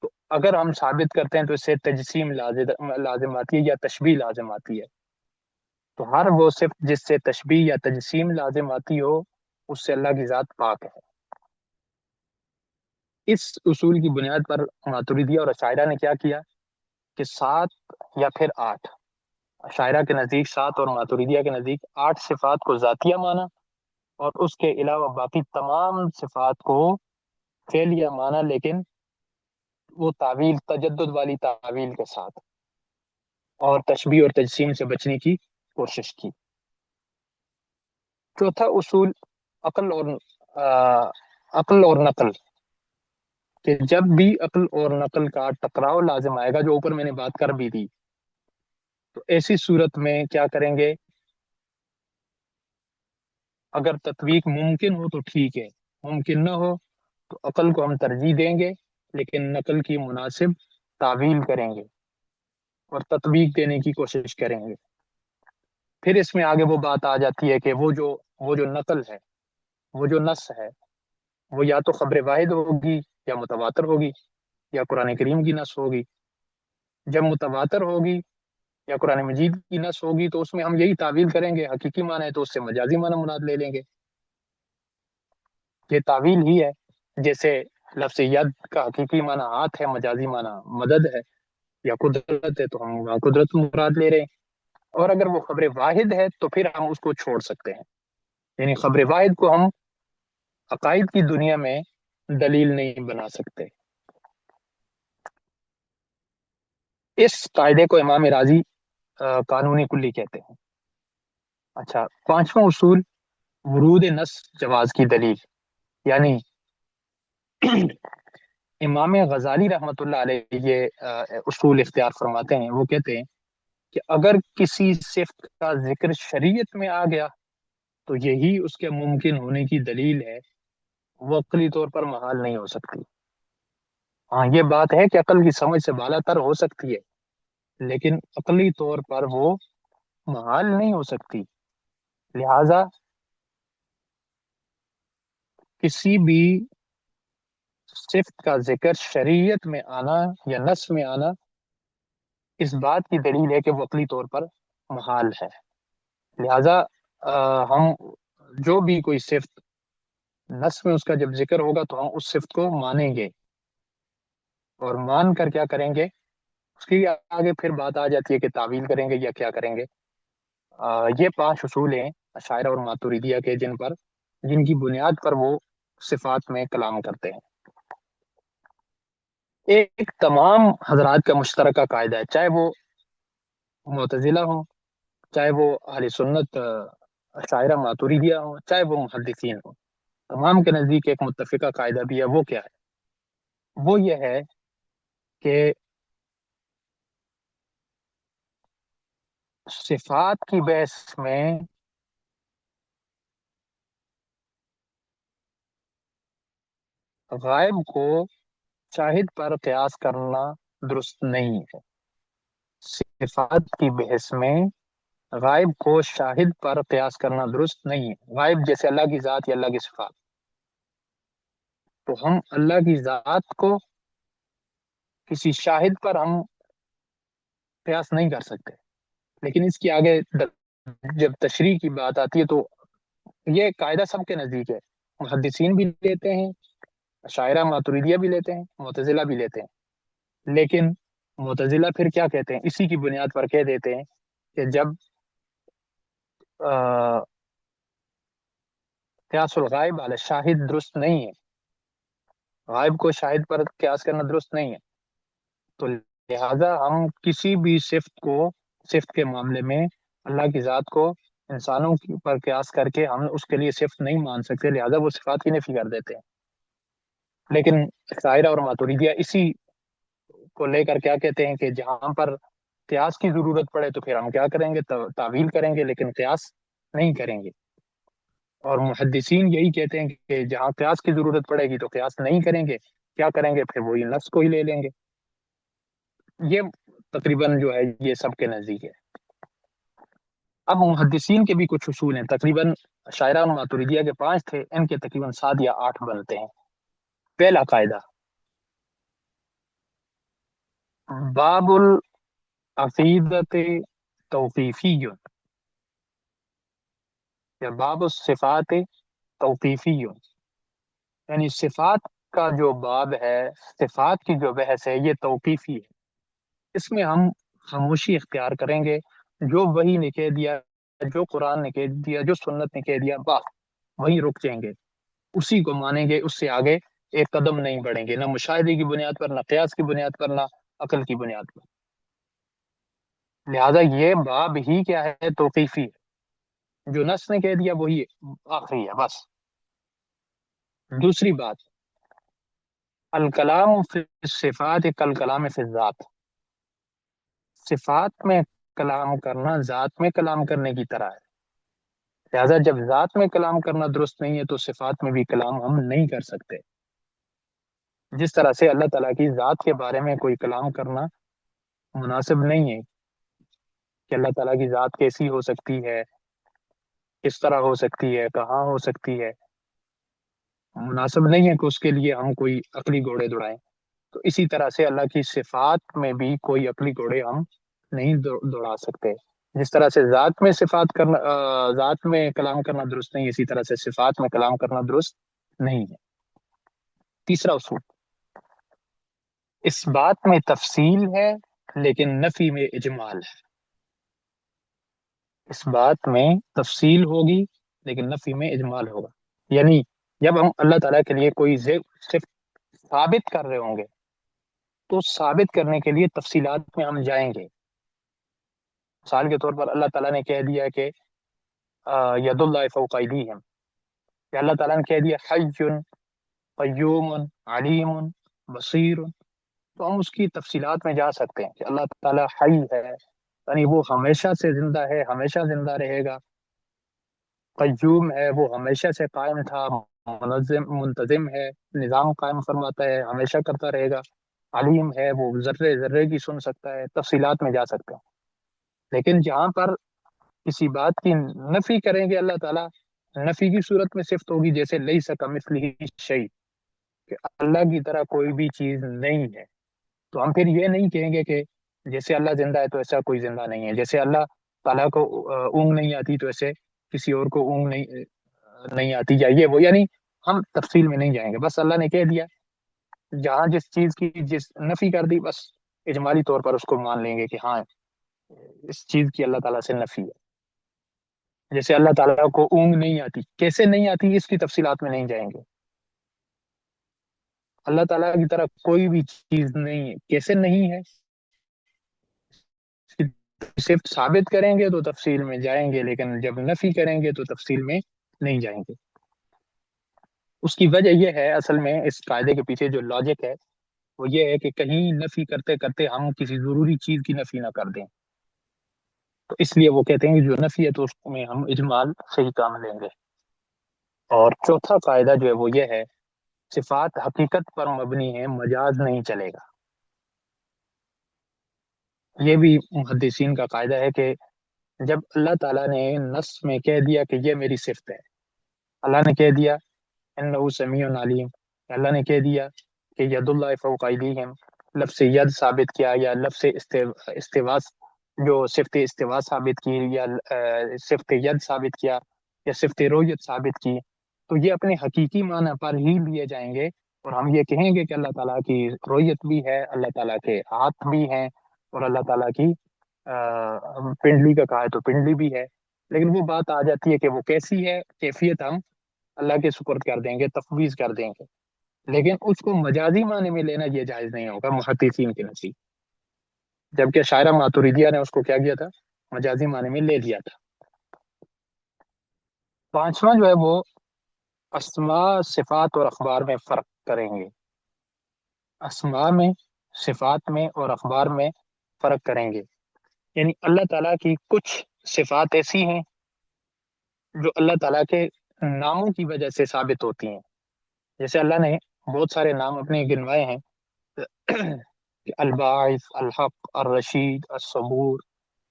تو اگر ہم ثابت کرتے ہیں تو اس سے تجسیم لازم آتی ہے، یا تشبیہ لازم آتی ہے۔ تو ہر وہ صفت جس سے تشبیہ یا تجسیم لازم آتی ہو، اس سے اللہ کی ذات پاک ہے۔ اس اصول کی بنیاد پر ماتریدیہ اور اشاعرہ نے کیا کیا کہ 7 یا پھر 8، اشاعرہ کے نزدیک 7 اور ماتریدیہ کے نزدیک 8 صفات کو ذاتیہ مانا، اور اس کے علاوہ باقی تمام صفات کو فعلیہ مانا، لیکن وہ تعویل، تجدد والی تعویل کے ساتھ، اور تشبیہ اور تجسیم سے بچنے کی کوشش کی۔ چوتھا اصول، عقل اور نقل، کہ جب بھی عقل اور نقل کا ٹکراؤ لازم آئے گا، جو اوپر میں نے بات کر بھی دی، تو ایسی صورت میں کیا کریں گے؟ اگر تطبیق ممکن ہو تو ٹھیک ہے، ممکن نہ ہو تو عقل کو ہم ترجیح دیں گے، لیکن نقل کی مناسب تعویل کریں گے اور تطبیق دینے کی کوشش کریں گے۔ پھر اس میں آگے وہ بات آ جاتی ہے کہ وہ جو نقل ہے، وہ جو نص ہے، وہ یا تو خبر واحد ہوگی، یا متواتر ہوگی، یا قرآن کریم کی نص ہوگی۔ جب متواتر ہوگی یا قرآن مجید کی نص ہوگی تو اس میں ہم یہی تعویل کریں گے، حقیقی معنی ہے تو اس سے مجازی معنی مراد لے لیں گے۔ یہ تعویل ہی ہے، جیسے لفظ ید کا حقیقی معنی ہاتھ ہے، مجازی معنی مدد ہے یا قدرت ہے، تو ہم وہاں قدرت مراد لے رہے ہیں۔ اور اگر وہ خبر واحد ہے تو پھر ہم اس کو چھوڑ سکتے ہیں، یعنی خبر واحد کو ہم عقائد کی دنیا میں دلیل نہیں بنا سکتے۔ اس قاعدے کو امام راضی قانونی کلی کہتے ہیں۔ اچھا، پانچواں اصول، ورود نص جواز کی دلیل، یعنی امام غزالی رحمۃ اللہ علیہ یہ اصول اختیار فرماتے ہیں۔ وہ کہتے ہیں کہ اگر کسی صفت کا ذکر شریعت میں آ گیا تو یہی اس کے ممکن ہونے کی دلیل ہے، وہ عقلی طور پر محال نہیں ہو سکتی۔ ہاں، یہ بات ہے کہ عقل کی سمجھ سے بالا تر ہو سکتی ہے، لیکن عقلی طور پر وہ محال نہیں ہو سکتی۔ لہذا کسی بھی صفت کا ذکر شریعت میں آنا یا نص میں آنا اس بات کی دلیل ہے کہ وہ عقلی طور پر محال ہے۔ لہذا ہم جو بھی کوئی صفت نص میں اس کا جب ذکر ہوگا تو ہم اس صفت کو مانیں گے، اور مان کر کیا کریں گے، اس کی آگے پھر بات آ جاتی ہے کہ تعویل کریں گے یا کیا کریں گے۔ یہ پانچ اصول ہیں اشاعرہ اور ماتریدیہ کے، جن کی بنیاد پر وہ صفات میں کلام کرتے ہیں۔ ایک تمام حضرات کا مشترکہ قاعدہ ہے، چاہے وہ معتزلہ ہوں، چاہے وہ اہل سنت اشاعرہ ماتریدیہ ہوں، چاہے وہ محدثین ہوں، تمام کے نزدیک ایک متفقہ قاعدہ بھی ہے۔ وہ کیا ہے؟ وہ یہ ہے کہ صفات کی بحث میں غائب کو شاہد پر قیاس کرنا درست نہیں ہے۔ صفات کی بحث میں غائب کو شاہد پر قیاس کرنا درست نہیں ہے۔ غائب جیسے اللہ کی ذات یا اللہ کی صفات، تو ہم اللہ کی ذات کو کسی شاہد پر ہم قیاس نہیں کر سکتے، لیکن اس کی آگے جب تشریح کی بات آتی ہے تو یہ قاعدہ سب کے نزدیک ہے، محدثین بھی لیتے ہیں، شاعرہ ماتریدیہ بھی لیتے ہیں، معتزلہ بھی لیتے ہیں۔ لیکن معتزلہ پھر کیا کہتے ہیں، اسی کی بنیاد پر کہہ دیتے ہیں کہ جب قیاس الغائب علی شاہد درست نہیں ہے، غائب کو شاہد پر قیاس کرنا درست نہیں ہے، تو لہذا ہم کسی بھی صفت کے معاملے میں اللہ کی ذات کو انسانوں پر قیاس کر کے ہم اس کے لیے صفت نہیں مان سکتے، لہذا وہ صفات کی نفی کر دیتے ہیں۔ لیکن شاعرہ اور ماتریدیہ اسی کو لے کر کیا کہتے ہیں کہ جہاں پر قیاس کی ضرورت پڑے تو پھر ہم کیا کریں گے، تعویل کریں گے، لیکن قیاس نہیں کریں گے۔ اور محدثین یہی کہتے ہیں کہ جہاں قیاس کی ضرورت پڑے گی تو قیاس نہیں کریں گے، کیا کریں گے، پھر وہی نص کو ہی لے لیں گے۔ یہ تقریباً جو ہے یہ سب کے نزدیک ہے۔ اب محدثین کے بھی کچھ اصول ہیں، تقریباً شاعرہ اور ماتریدیہ کے 5 تھے، ان کے تقریباً 7 یا 8 بنتے ہیں۔ پہلا قاعدہ، باب العقیدت توقیفی یا باب الصفات توقیفی، یعنی صفات کا جو باب ہے، صفات کی جو بحث ہے، یہ توقیفی ہے۔ اس میں ہم خاموشی اختیار کریں گے، جو وحی نے کہہ دیا، جو قرآن نے کہہ دیا، جو سنت نے کہہ دیا، بس وہیں رک جائیں گے، اسی کو مانیں گے، اس سے آگے ایک قدم نہیں بڑھیں گے، نہ مشاہدے کی بنیاد پر، نہ قیاس کی بنیاد پر، نہ عقل کی بنیاد پر۔ لہذا یہ باب ہی کیا ہے، توقیفی ہے، جو نص نے کہہ دیا وہی آخری ہے، بس۔ دوسری بات، الکلام فی الصفات کالکلام فی الذات، صفات میں کلام کرنا ذات میں کلام کرنے کی طرح ہے۔ لہذا جب ذات میں کلام کرنا درست نہیں ہے تو صفات میں بھی کلام ہم نہیں کر سکتے۔ جس طرح سے اللہ تعالیٰ کی ذات کے بارے میں کوئی کلام کرنا مناسب نہیں ہے کہ اللہ تعالیٰ کی ذات کیسی ہو سکتی ہے، کس طرح ہو سکتی ہے، کہاں ہو سکتی ہے، مناسب نہیں ہے کہ اس کے لیے ہم کوئی عقلی گھوڑے دوڑائیں۔ تو اسی طرح سے اللہ کی صفات میں بھی کوئی عقلی گھوڑے ہم نہیں دوڑا سکتے۔ جس طرح سے ذات میں صفات کرنا ذات میں کلام کرنا درست نہیں، اسی طرح سے صفات میں کلام کرنا درست نہیں ہے۔ تیسرا اصول، اس بات میں تفصیل ہے لیکن نفی میں اجمال ہے۔ اس بات میں تفصیل ہوگی لیکن نفی میں اجمال ہوگا، یعنی جب ہم اللہ تعالیٰ کے لیے کوئی صرف ثابت کر رہے ہوں گے تو ثابت کرنے کے لیے تفصیلات میں ہم جائیں گے. مثال کے طور پر اللہ تعالیٰ نے کہہ دیا کہ ید اللہ فوق ایدیہم، کہ اللہ تعالیٰ نے کہہ دیا حی قیوم علیم بصیر، تو ہم اس کی تفصیلات میں جا سکتے ہیں کہ اللہ تعالیٰ حی ہے، یعنی وہ ہمیشہ سے زندہ ہے، ہمیشہ زندہ رہے گا. قیوم ہے، وہ ہمیشہ سے قائم تھا، منتظم ہے، نظام قائم فرماتا ہے، ہمیشہ کرتا رہے گا. علیم ہے، وہ ذرے ذرے کی سن سکتا ہے. تفصیلات میں جا سکتے ہیں. لیکن جہاں پر کسی بات کی نفی کریں گے اللہ تعالیٰ، نفی کی صورت میں صفت ہوگی جیسے لیس کمثلہ شیء، کہ اللہ کی طرح کوئی بھی چیز نہیں ہے. تو ہم پھر یہ نہیں کہیں گے کہ جیسے اللہ زندہ ہے تو ایسا کوئی زندہ نہیں ہے، جیسے اللہ تعالیٰ کو اونگ نہیں آتی تو ایسے کسی اور کو اونگ نہیں آتی، یا یہ وہ، یعنی ہم تفصیل میں نہیں جائیں گے. بس اللہ نے کہہ دیا، جہاں جس چیز کی جس نفی کر دی، بس اجمالی طور پر اس کو مان لیں گے کہ ہاں اس چیز کی اللہ تعالیٰ سے نفی ہے. جیسے اللہ تعالیٰ کو اونگ نہیں آتی، کیسے نہیں آتی اس کی تفصیلات میں نہیں جائیں گے. اللہ تعالیٰ کی طرح کوئی بھی چیز نہیں ہے، کیسے نہیں ہے صرف ثابت کریں گے تو تفصیل میں جائیں گے، لیکن جب نفی کریں گے تو تفصیل میں نہیں جائیں گے. اس کی وجہ یہ ہے، اصل میں اس قاعدے کے پیچھے جو لاجک ہے وہ یہ ہے کہ کہیں نفی کرتے کرتے ہم کسی ضروری چیز کی نفی نہ کر دیں. تو اس لیے وہ کہتے ہیں کہ جو نفی ہے تو اس میں ہم اجمال سے ہی کام لیں گے. اور چوتھا قاعدہ جو ہے وہ یہ ہے، صفات حقیقت پر مبنی ہے، مجاز نہیں چلے گا. یہ بھی محدثین کا قاعدہ ہے کہ جب اللہ تعالیٰ نے نص میں کہہ دیا کہ یہ میری صفت ہے، اللہ نے کہہ دیا انہ سمیع علیم، اللہ نے کہہ دیا کہ ید اللہ فوق ایدیہم، لفظ ید ثابت کیا، یا لفظ استوا جو صفت استوا ثابت کی، یا صفت ید ثابت کیا، یا صفت رویت ثابت کی، تو یہ اپنے حقیقی معنی پر ہی لیے جائیں گے. اور ہم یہ کہیں گے کہ اللہ تعالیٰ کی رویت بھی ہے، اللہ تعالیٰ کے ہاتھ بھی ہیں، اور اللہ تعالیٰ کی پنڈلی کا کہا ہے تو پنڈلی بھی ہے. لیکن وہ بات آ جاتی ہے کہ وہ کیسی ہے، کیفیت ہم اللہ کے سپرد کر دیں گے، تفویض کر دیں گے. لیکن اس کو مجازی معنی میں لینا یہ جائز نہیں ہوگا محدثین کے نزدیک، جبکہ شاعرہ ماتوریدیہ نے اس کو کیا کیا تھا، مجازی معنی میں لے لیا تھا. پانچواں جو ہے وہ اسماء صفات اور اخبار میں فرق کریں گے. اسماء میں، صفات میں اور اخبار میں فرق کریں گے. یعنی اللہ تعالیٰ کی کچھ صفات ایسی ہیں جو اللہ تعالیٰ کے ناموں کی وجہ سے ثابت ہوتی ہیں. جیسے اللہ نے بہت سارے نام اپنے گنوائے ہیں، کہ الباعث، الحق، الرشید، الصبور،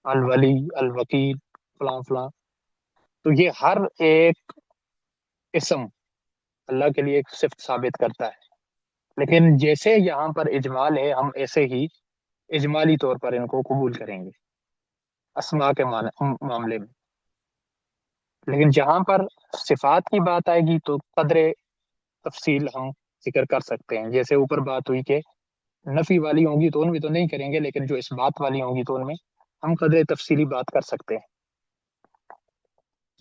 الولی، الوکیل، فلاں فلاں. تو یہ ہر ایک اسم اللہ کے لیے ایک صفت ثابت کرتا ہے. لیکن جیسے یہاں پر اجمال ہے، ہم ایسے ہی اجمالی طور پر ان کو قبول کریں گے اسماء کے معاملے میں. لیکن جہاں پر صفات کی بات آئے گی تو قدر تفصیل ہم ذکر کر سکتے ہیں. جیسے اوپر بات ہوئی کہ نفی والی ہوں گی تو ان میں تو نہیں کریں گے، لیکن جو اس بات والی ہوں گی تو ان میں ہم قدر تفصیلی بات کر سکتے ہیں،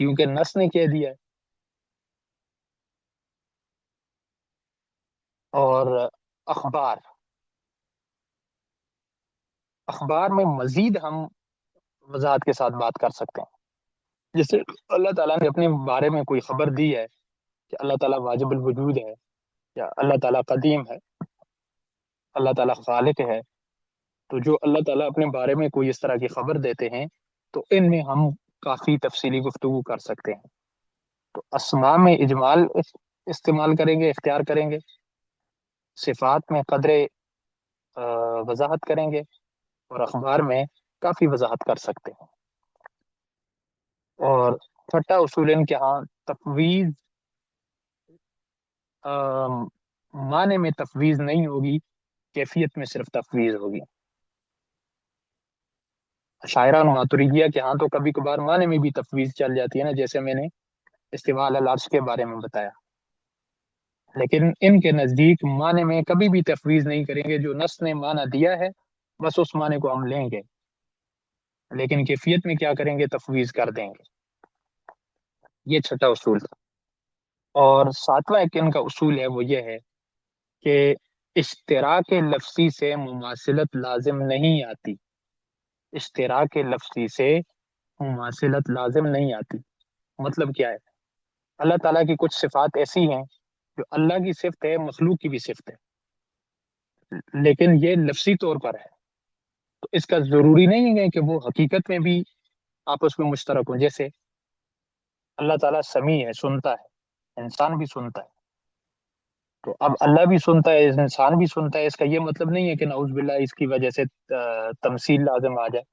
کیونکہ نص نے کہہ دیا ہے. اور اخبار، اخبار میں مزید ہم وضاحت کے ساتھ بات کر سکتے ہیں. جیسے اللہ تعالیٰ نے اپنے بارے میں کوئی خبر دی ہے کہ اللہ تعالیٰ واجب الوجود ہے، یا اللہ تعالیٰ قدیم ہے، اللہ تعالیٰ خالق ہے. تو جو اللہ تعالیٰ اپنے بارے میں کوئی اس طرح کی خبر دیتے ہیں تو ان میں ہم کافی تفصیلی گفتگو کر سکتے ہیں. تو اسماء میں اجمال استعمال کریں گے، اختیار کریں گے. صفات میں قدر وضاحت کریں گے، اور اخبار میں کافی وضاحت کر سکتے ہیں. اور چھٹا اصول ان کے ہاں تفویض، معنی میں تفویض نہیں ہوگی، کیفیت میں صرف تفویض ہوگی. شاعرہ ماتریدیہ کے ہاں تو کبھی کبھار معنی میں بھی تفویض چل جاتی ہے نا، جیسے میں نے استواء علی العرش کے بارے میں بتایا. لیکن ان کے نزدیک معنی میں کبھی بھی تفویض نہیں کریں گے، جو نص نے معنی دیا ہے بس اس معنی کو ہم لیں گے، لیکن کیفیت میں کیا کریں گے، تفویض کر دیں گے. یہ چھٹا اصول تھا. اور ساتواں ایک ان کا اصول ہے، وہ یہ ہے کہ اشتراک لفظی سے مماثلت لازم نہیں آتی، اشتراک لفظی سے مماثلت لازم نہیں آتی۔ مطلب کیا ہے؟ اللہ تعالیٰ کی کچھ صفات ایسی ہیں جو اللہ کی صفت ہے، مخلوق کی بھی صفت ہے، لیکن یہ لفظی طور پر ہے، تو اس کا ضروری نہیں ہے کہ وہ حقیقت میں بھی آپس میں مشترک ہوں۔ جیسے اللہ تعالیٰ سمیع ہے، سنتا ہے، انسان بھی سنتا ہے، تو اب اللہ بھی سنتا ہے، انسان بھی سنتا ہے، اس کا یہ مطلب نہیں ہے کہ نعوذ باللہ اس کی وجہ سے تمثیل لازم آ جائے،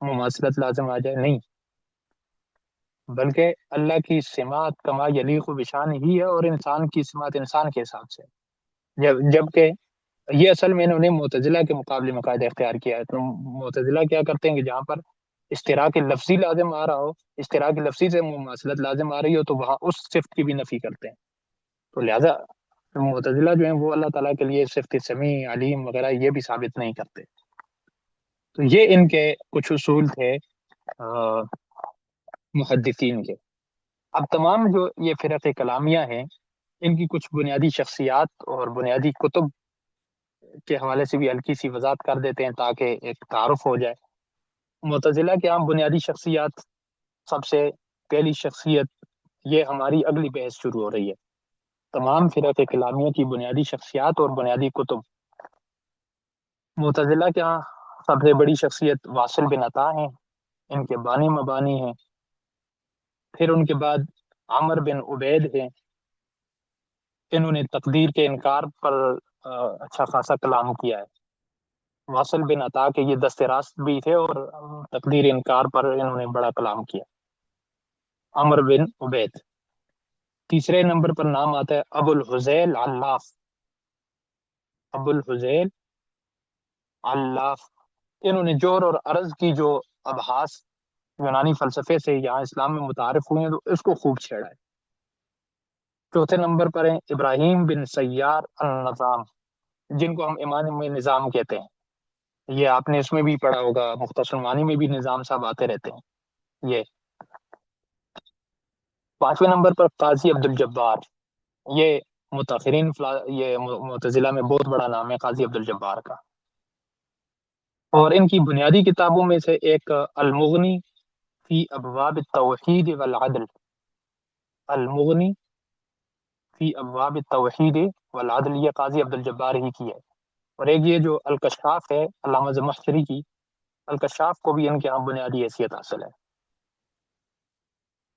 مماثلت لازم آ جائے، نہیں، بلکہ اللہ کی سماعت کما یلیق بشان ہی ہے، اور انسان کی سماعت انسان کے حساب سے، جبکہ یہ اصل میں انہوں نے معتزلہ کے مقابلے میں قاعدہ اختیار کیا ہے۔ تو معتزلہ کیا کرتے ہیں کہ جہاں پر اشتراک لفظی لازم آ رہا ہو، اشتراک لفظی سے مماثلت لازم آ رہی ہو، تو وہاں اس صفت کی بھی نفی کرتے ہیں۔ تو لہٰذا معتزلہ جو ہیں وہ اللہ تعالیٰ کے لیے صفت سمیع، علیم وغیرہ یہ بھی ثابت نہیں کرتے۔ تو یہ ان کے کچھ اصول تھے محدثین کے۔ اب تمام جو یہ فرق کلامیہ ہیں، ان کی کچھ بنیادی شخصیات اور بنیادی کتب کے حوالے سے بھی ہلکی سی وضاحت کر دیتے ہیں تاکہ ایک تعارف ہو جائے۔ معتزلہ کے عام بنیادی شخصیات، سب سے پہلی شخصیت، یہ ہماری اگلی بحث شروع ہو رہی ہے، تمام فرق کلامیہ کی بنیادی شخصیات اور بنیادی کتب۔ معتزلہ کے ہاں سب سے بڑی شخصیت واصل بن عطا ہیں، ان کے بانی مبانی ہیں۔ پھر ان کے بعد عمر بن عبید ہیں، انہوں نے تقدیر کے انکار پر اچھا خاصا کلام کیا ہے۔ واصل بن عطا کے یہ دست راست بھی تھے، اور تقدیر انکار پر انہوں نے بڑا کلام کیا، عمر بن عبید۔ تیسرے نمبر پر نام آتا ہے ابو الحزیل علاف، ابو الحزیل علاف۔ انہوں نے جور اور عرض کی جو ابحاث یونانی فلسفے سے یہاں اسلام میں متعارف ہوئے ہیں، تو اس کو خوب چھیڑا ہے۔ چوتھے نمبر پر ہیں ابراہیم بن سیار النظام، جن کو ہم امام نظام کہتے ہیں۔ یہ آپ نے اس میں بھی پڑھا ہوگا، مختصر المعانی میں بھی نظام صاحب آتے رہتے ہیں یہ۔ پانچویں نمبر پر قاضی عبد الجبار، یہ متاخرین یہ معتزلہ میں بہت بڑا نام ہے قاضی عبد الجبار کا، اور ان کی بنیادی کتابوں میں سے ایک المغنی فی ابواب التوحید والعدل، المغنی فی ابواب التوحید والعدل، یہ قاضی عبد الجبار ہی کی ہے۔ اور ایک یہ جو الکشاف ہے علامہ زمخشری کی، الکشاف کو بھی ان کے یہاں بنیادی حیثیت حاصل ہے۔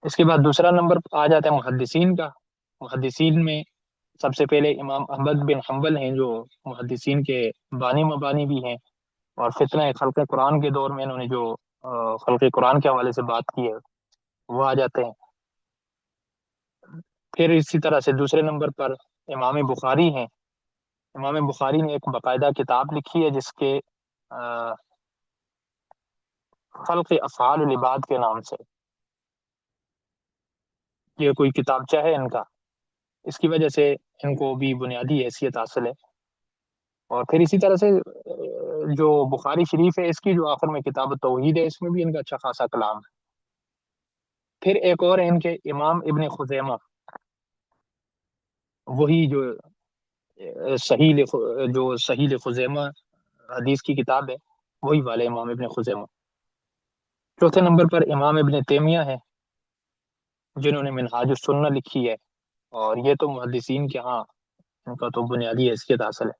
اس کے بعد دوسرا نمبر آ جاتا ہے محدثین کا۔ محدثین میں سب سے پہلے امام احمد بن حنبل ہیں، جو محدثین کے بانی مبانی بھی ہیں، اور فتنہ خلق قرآن کے دور میں انہوں نے جو خلق قرآن کے حوالے سے بات کی ہے وہ آ جاتے ہیں۔ پھر اسی طرح سے دوسرے نمبر پر امام بخاری ہیں۔ امام بخاری نے ایک باقاعدہ کتاب لکھی ہے جس کے خلق افعال العباد کے نام سے، یہ کوئی کتابچہ ہے ان کا، اس کی وجہ سے ان کو بھی بنیادی حیثیت حاصل ہے۔ اور پھر اسی طرح سے جو بخاری شریف ہے، اس کی جو آخر میں کتاب توحید ہے، اس میں بھی ان کا اچھا خاصا کلام ہے۔ پھر ایک اور ہے ان کے امام ابن خزیمہ، وہی جو صحیح خزیمہ حدیث کی کتاب ہے، وہی والے امام ابن خزیمہ۔ چوتھے نمبر پر امام ابن تیمیہ ہے، جنہوں نے منہاج السنہ لکھی ہے، اور یہ تو محدثین کے ہاں ان کا تو بنیادی حیثیت حاصل ہے۔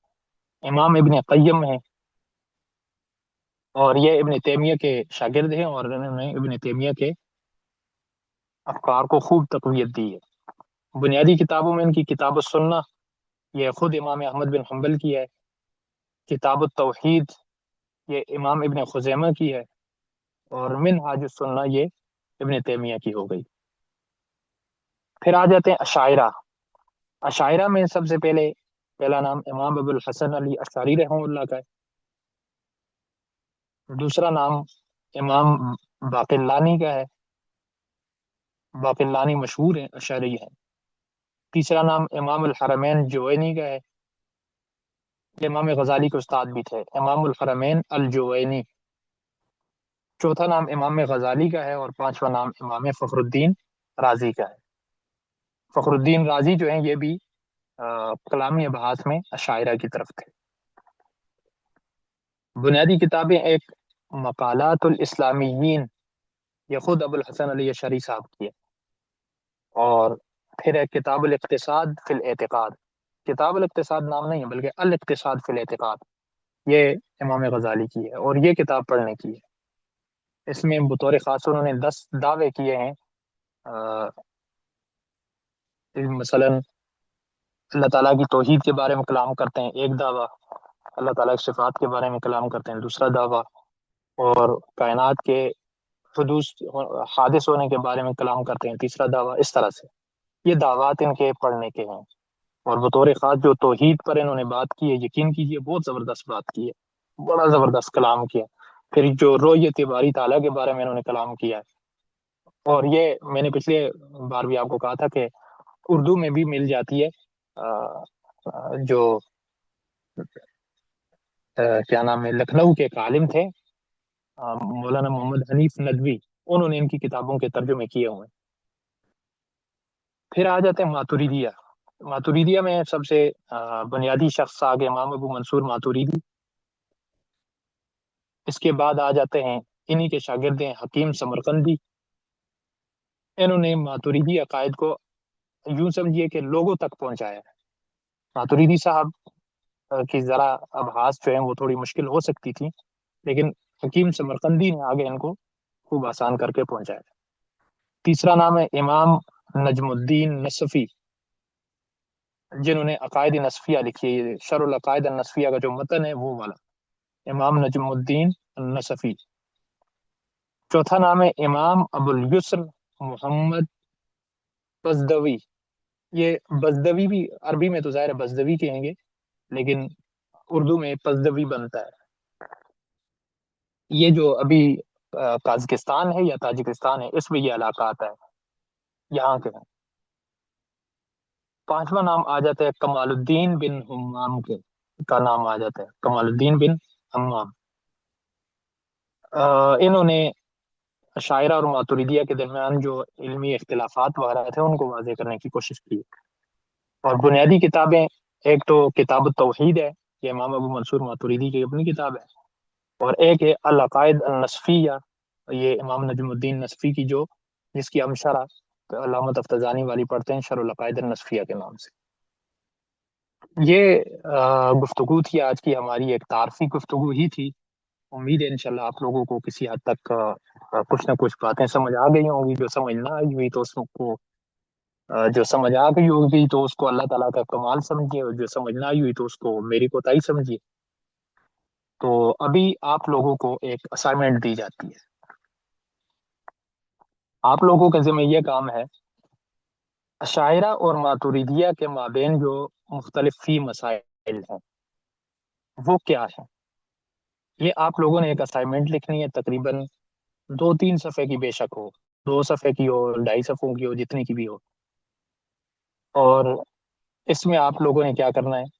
امام ابن قیم ہیں، اور یہ ابن تیمیہ کے شاگرد ہیں، اور انہوں نے ابن تیمیہ کے افکار کو خوب تقویت دی ہے۔ بنیادی کتابوں میں ان کی کتاب السنہ، یہ خود امام احمد بن حنبل کی ہے۔ کتاب التوحید یہ امام ابن خزیمہ کی ہے، اور منہاج السنہ یہ ابن تیمیہ کی ہو گئی۔ پھر آ جاتے ہیں اشاعرہ۔ اشاعرہ میں سب سے پہلا نام امام ابو الحسن علی اشعری رحمہ اللہ کا ہے۔ دوسرا نام امام باقلانی کا ہے، باقلانی مشہور ہیں، اشعری ہیں۔ تیسرا نام امام الحرمین جوینی کا ہے، یہ امام غزالی کے استاد بھی تھے، امام الحرمین الجوینی۔ چوتھا نام امام غزالی کا ہے، اور پانچواں نام امام فخر الدین رازی کا ہے۔ فخر الدین رازی جو ہیں یہ بھی کلامی ابحاث میں اشاعرہ کی طرف تھے۔ بنیادی کتابیں ایک مقالات الاسلامیین، یہ خود ابو الحسن علی اشعری صاحب کی ہے، اور پھر ایک کتاب الاقتصاد فی الاعتقاد، کتاب الاقتصاد نام نہیں ہے بلکہ الاقتصاد فی الاعتقاد، یہ امام غزالی کی ہے، اور یہ کتاب پڑھنے کی ہے۔ اس میں بطور خاص انہوں نے 10 دعوے کیے ہیں، مثلا اللہ تعالیٰ کی توحید کے بارے میں کلام کرتے ہیں ایک دعویٰ، اللہ تعالیٰ کی صفات کے بارے میں کلام کرتے ہیں دوسرا دعویٰ، اور کائنات کے حدوث حادث ہونے کے بارے میں کلام کرتے ہیں تیسرا دعویٰ۔ اس طرح سے یہ دعوات ان کے پڑھنے کے ہیں، اور بطور خاص جو توحید پر انہوں نے بات کی ہے، یقین کیجئے بہت زبردست بات کی ہے، بڑا زبردست کلام کیا۔ پھر جو رؤیت باری تعالیٰ کے بارے میں انہوں نے کلام کیا ہے، اور یہ میں نے پچھلے بار بھی آپ کو کہا تھا کہ اردو میں بھی مل جاتی ہے، جو کیا نام ہے، لکھنؤ کے ایک عالم تھے مولانا محمد حنیف ندوی، انہوں نے ان کی کتابوں کے ترجمے کیے ہوئے ہیں۔ پھر آ جاتے ہیں ماتوریدیہ۔ ماتوریدیہ میں سب سے بنیادی شخص آگے امام ابو منصور ماتوریدی، اس کے بعد آ جاتے ہیں انہی کے شاگرد ہیں حکیم سمرقندی، انہوں نے ماتوریدی عقائد کو یوں سمجھیے کہ لوگوں تک پہنچایا ہے۔ ماتوریدی صاحب کی ذرا ابحاث جو ہیں وہ تھوڑی مشکل ہو سکتی تھی، لیکن حکیم سمرقندی نے آگے ان کو خوب آسان کر کے پہنچایا۔ تیسرا نام ہے امام نجم الدین نصفی، جنہوں نے عقائد نصفیہ لکھی ہے، شرح العقائد النصفیہ کا جو متن ہے وہ والا، امام نجم الدین نصفی۔ چوتھا نام ہے امام ابو الیسر محمد بزدوی، یہ بزدوی بھی عربی میں تو ظاہر ہے بزدوی کہیں گے، لیکن اردو میں پزدوی بنتا ہے۔ یہ جو ابھی قازقستان ہے یا تاجکستان ہے، اس میں یہ علاقہ آتا ہے، یہاں کے ہیں۔ پانچواں نام آ جاتا ہے کمال الدین بن حمام کے، کا نام آ جاتا ہے کمال الدین بن حمام۔ انہوں نے شاعرہ اور ماتوریدیہ کے درمیان جو علمی اختلافات وغیرہ تھے ان کو واضح کرنے کی کوشش کی، اور بنیادی کتابیں ایک تو کتاب التوحید ہے، یہ امام ابو منصور ماتوریدی کی اپنی کتاب ہے، اور ایک ہے العقائد النصفیہ، یہ امام نجم الدین نصفی کی، جو جس کی ہم شرح علامہ تفتزانی والی پڑھتے ہیں، شرح العقائد النصفیہ کے نام سے۔ یہ گفتگو تھی آج کی ہماری، ایک تعارفی گفتگو ہی تھی۔ امید ہے انشاءاللہ آپ لوگوں کو کسی حد تک کچھ نہ کچھ باتیں سمجھ آ گئی ہوں گی، جو سمجھ نہ آئی ہوئی تو اس کو جو سمجھ آ گئی ہوگی تو اس کو اللہ تعالیٰ کا کمال سمجھیے، اور جو سمجھ نہ آئی ہوئی تو اس کو میری کوتاہی سمجھیے۔ تو ابھی آپ لوگوں کو ایک اسائنمنٹ دی جاتی ہے، آپ لوگوں کا ذمہ یہ کام ہے اشاعرہ اور ماتوریدیہ کے مابین جو مختلف فی مسائل ہیں وہ کیا ہیں، یہ آپ لوگوں نے ایک اسائنمنٹ لکھنی ہے، تقریباً 2-3 صفحے کی، بے شک ہو 2 صفحے کی ہو 2.5 صفحوں کی ہو، جتنی کی بھی ہو، اور اس میں آپ لوگوں نے کیا کرنا ہے،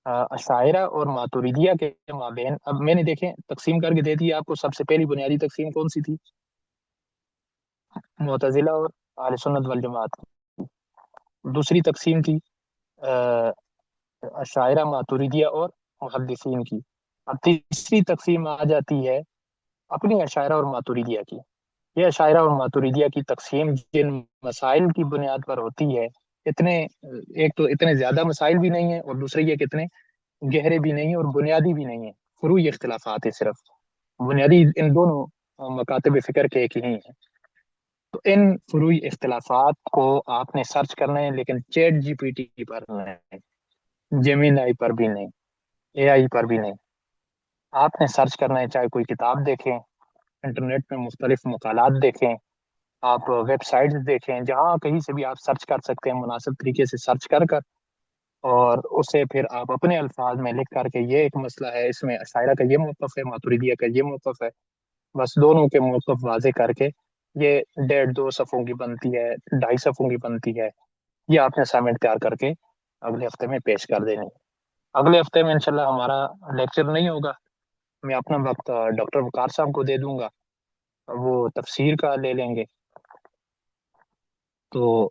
اشاعرہ اور ماتوریدیہ کے مابین، اب میں نے دیکھیں تقسیم کر کے دے دی آپ کو۔ سب سے پہلی بنیادی تقسیم کون سی تھی؟ معتزلہ اور اہل سنت والجماعت کی۔ دوسری تقسیم تھی اشاعرہ ماتوریدیہ اور محدثین کی۔ اب تیسری تقسیم آ جاتی ہے اپنی اشاعرہ اور ماتوریدیہ کی۔ یہ اشاعرہ اور ماتوریدیہ کی تقسیم جن مسائل کی بنیاد پر ہوتی ہے، اتنے ایک تو اتنے زیادہ مسائل بھی نہیں ہیں، اور دوسرے یہ کہ اتنے گہرے بھی نہیں ہیں اور بنیادی بھی نہیں ہیں، فروعی اختلافات ہیں صرف، بنیادی ان دونوں مکاتب فکر کے ایک ہی ہیں۔ تو ان فروعی اختلافات کو آپ نے سرچ کرنا ہے، لیکن چیٹ جی پی ٹی پر نہیں، جیمین آئی پر بھی نہیں، اے آئی پر بھی نہیں، آپ نے سرچ کرنا ہے۔ چاہے کوئی کتاب دیکھیں، انٹرنیٹ میں مختلف مقالات دیکھیں، آپ ویب سائٹس دیکھیں، جہاں کہیں سے بھی آپ سرچ کر سکتے ہیں، مناسب طریقے سے سرچ کر کر، اور اسے پھر آپ اپنے الفاظ میں لکھ کر کے یہ ایک مسئلہ ہے، اس میں اشاعرہ کا یہ موقف ہے، ماتوریدیہ کا یہ موقف ہے، بس دونوں کے موقف واضح کر کے یہ 1.5-2 صفحوں کی بنتی ہے، 2.5 صفحوں کی بنتی ہے، یہ آپ نے اسائنمنٹ تیار کر کے اگلے ہفتے میں پیش کر دینی ہے۔ اگلے ہفتے میں انشاءاللہ ہمارا لیکچر نہیں ہوگا، میں اپنا وقت ڈاکٹر وقار صاحب کو دے دوں گا، وہ تفسیر کا لے لیں گے۔ تو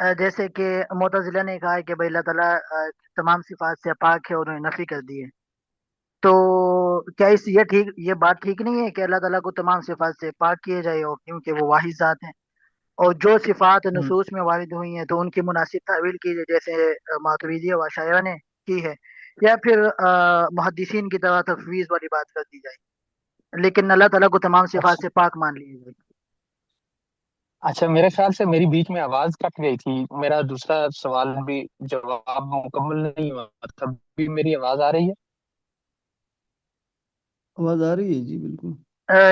جیسے کہ معتزلہ نے کہا ہے کہ بھائی اللہ تعالیٰ تمام صفات سے پاک ہے اور انہیں نفی کر دی ہے، تو کیا یہ بات ٹھیک نہیں ہے کہ اللہ تعالیٰ کو تمام صفات سے پاک کیے جائے، اور کیونکہ وہ واحد ذات ہیں، اور جو صفات ہوں، نصوص میں وارد ہوئی ہیں تو ان کی مناسب تعویل کی جائے، جیسے ماتریدی و اشاعرہ نے کی ہے، یا پھر محدثین کی طرح تفویض والی بات کر دی جائے، لیکن اللہ تعالیٰ کو تمام صفات اچھا سے پاک مان لیا جائے؟ اچھا، میرے خیال سے میری بیچ میں آواز کٹ گئی تھی، میرا دوسرا سوال بھی جواب مکمل نہیں ہوا، تب بھی میری آواز آ رہی ہے؟ آواز آ رہی ہے جی بالکل۔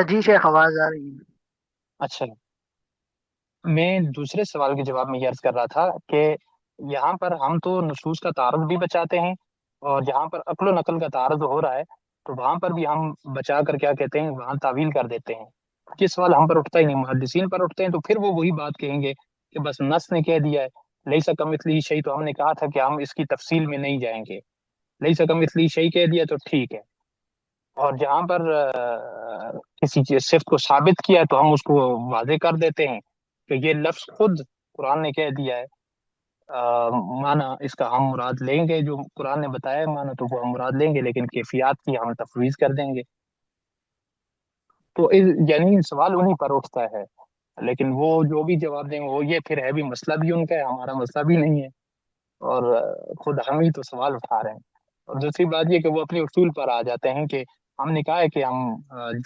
جی شیخ، آواز آ رہی ہے۔ اچھا، میں دوسرے سوال کے جواب میں یہ عرض کر رہا تھا کہ یہاں پر ہم تو نصوص کا تعارض بھی بچاتے ہیں، اور جہاں پر عقل و نقل کا تعارض ہو رہا ہے تو وہاں پر بھی ہم بچا کر کیا کہتے ہیں، وہاں تعویل کر دیتے ہیں۔ یہ سوال ہم پر اٹھتا ہی نہیں، محدثین پر اٹھتے ہیں، تو پھر وہ وہی بات کہیں گے کہ بس نص نے کہہ دیا ہے لیسا کمثلہ شیء، تو ہم نے کہا تھا کہ ہم اس کی تفصیل میں نہیں جائیں گے، لیسا کمثلہ شیء کہہ دیا تو ٹھیک ہے، اور جہاں پر کسی چیز صفت کو ثابت کیا ہے تو ہم اس کو واضح کر دیتے ہیں کہ یہ لفظ خود قرآن نے کہہ دیا ہے، معنی اس کا ہم مراد لیں گے، جو قرآن نے بتایا ہے معنی تو وہ ہم مراد لیں گے، لیکن کیفیات کی ہم تفویض کر دیں گے۔ تو یعنی سوال انہیں پر اٹھتا ہے، لیکن وہ جو بھی جواب دیں گے وہ یہ پھر ہے بھی مسئلہ بھی ان کا ہے، ہمارا مسئلہ بھی نہیں ہے، اور خود ہم ہی تو سوال اٹھا رہے ہیں۔ اور دوسری بات یہ کہ وہ اپنے اصول پر آ جاتے ہیں کہ ہم نے کہا ہے کہ ہم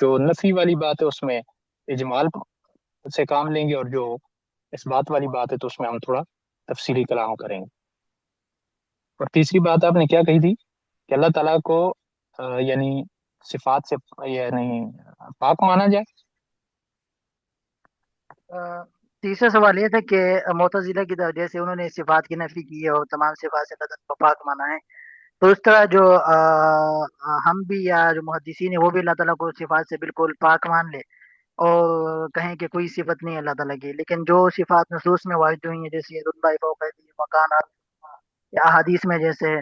جو نفی والی بات ہے اس میں اجمال سے کام لیں گے، اور جو اس بات والی بات ہے تو اس میں ہم تھوڑا تفصیلی کلام کریں گے۔ اور تیسری بات آپ نے کیا کہی تھی کہ اللہ تعالیٰ کو یعنی صفات سے یعنی پاک مانا جائے؟ تیسرا سوال یہ تھا کہ معتزلہ کی طرف جیسے انہوں نے صفات کی نفی کی ہے اور تمام صفات سے اللہ تعالیٰ کو پاک مانا ہے، تو اس طرح جو ہم بھی یا جو محدثین ہیں وہ بھی اللہ تعالیٰ کو صفات سے بالکل پاک مان لے اور کہیں کہ کوئی صفت نہیں ہے اللہ تعالیٰ کی، لیکن جو صفات نصوص میں وارد ہوئی ہیں جیسے ید اللہ فوق ایدی مکان یا احادیث میں جیسے ہے،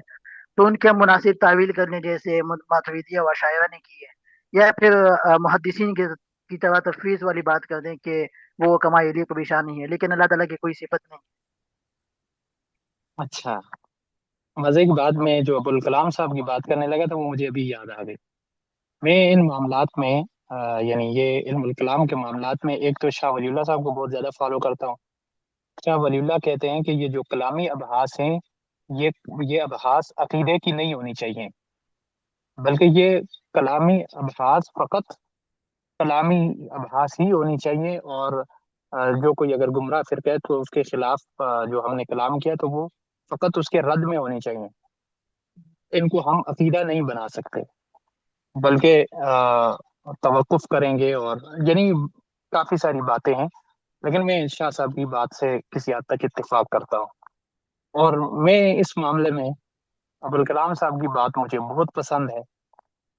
تو ان کے ہم مناسب تعویل کرنے جیسے ماتریدیہ و شاعرہ نے کی ہے، یا پھر محدثین کی طرح تفویض والی بات کر دیں کہ وہ کما یلیق بھی شان ہے، لیکن اللہ تعالیٰ کی کوئی صفت نہیں۔ اچھا، مزے کی بات میں جو ابوالکلام صاحب کی بات کرنے لگا تھا وہ مجھے ابھی یاد آ گئی۔ میں ان معاملات میں یعنی یہ علم الکلام کے معاملات میں ایک تو شاہ ولی اللہ صاحب کو بہت زیادہ فالو کرتا ہوں۔ شاہ ولی اللہ کہتے ہیں کہ یہ جو کلامی ابحاث ہیں یہ ابحاث عقیدے کی نہیں ہونی چاہیے، بلکہ یہ کلامی ابحاث فقط کلامی ابحاث ہی ہونی چاہیے، اور جو کوئی اگر گمراہ فرقہ ہے تو اس کے خلاف جو ہم نے کلام کیا تو وہ فقط اس کے رد میں ہونی چاہیے، ان کو ہم عقیدہ نہیں بنا سکتے، بلکہ توقف کریں گے، اور یعنی کافی ساری باتیں ہیں، لیکن میں شاہ صاحب کی بات سے کسی حد تک اتفاق کرتا ہوں، اور میں اس معاملے میں ابوالکلام صاحب کی بات مجھے بہت پسند ہے۔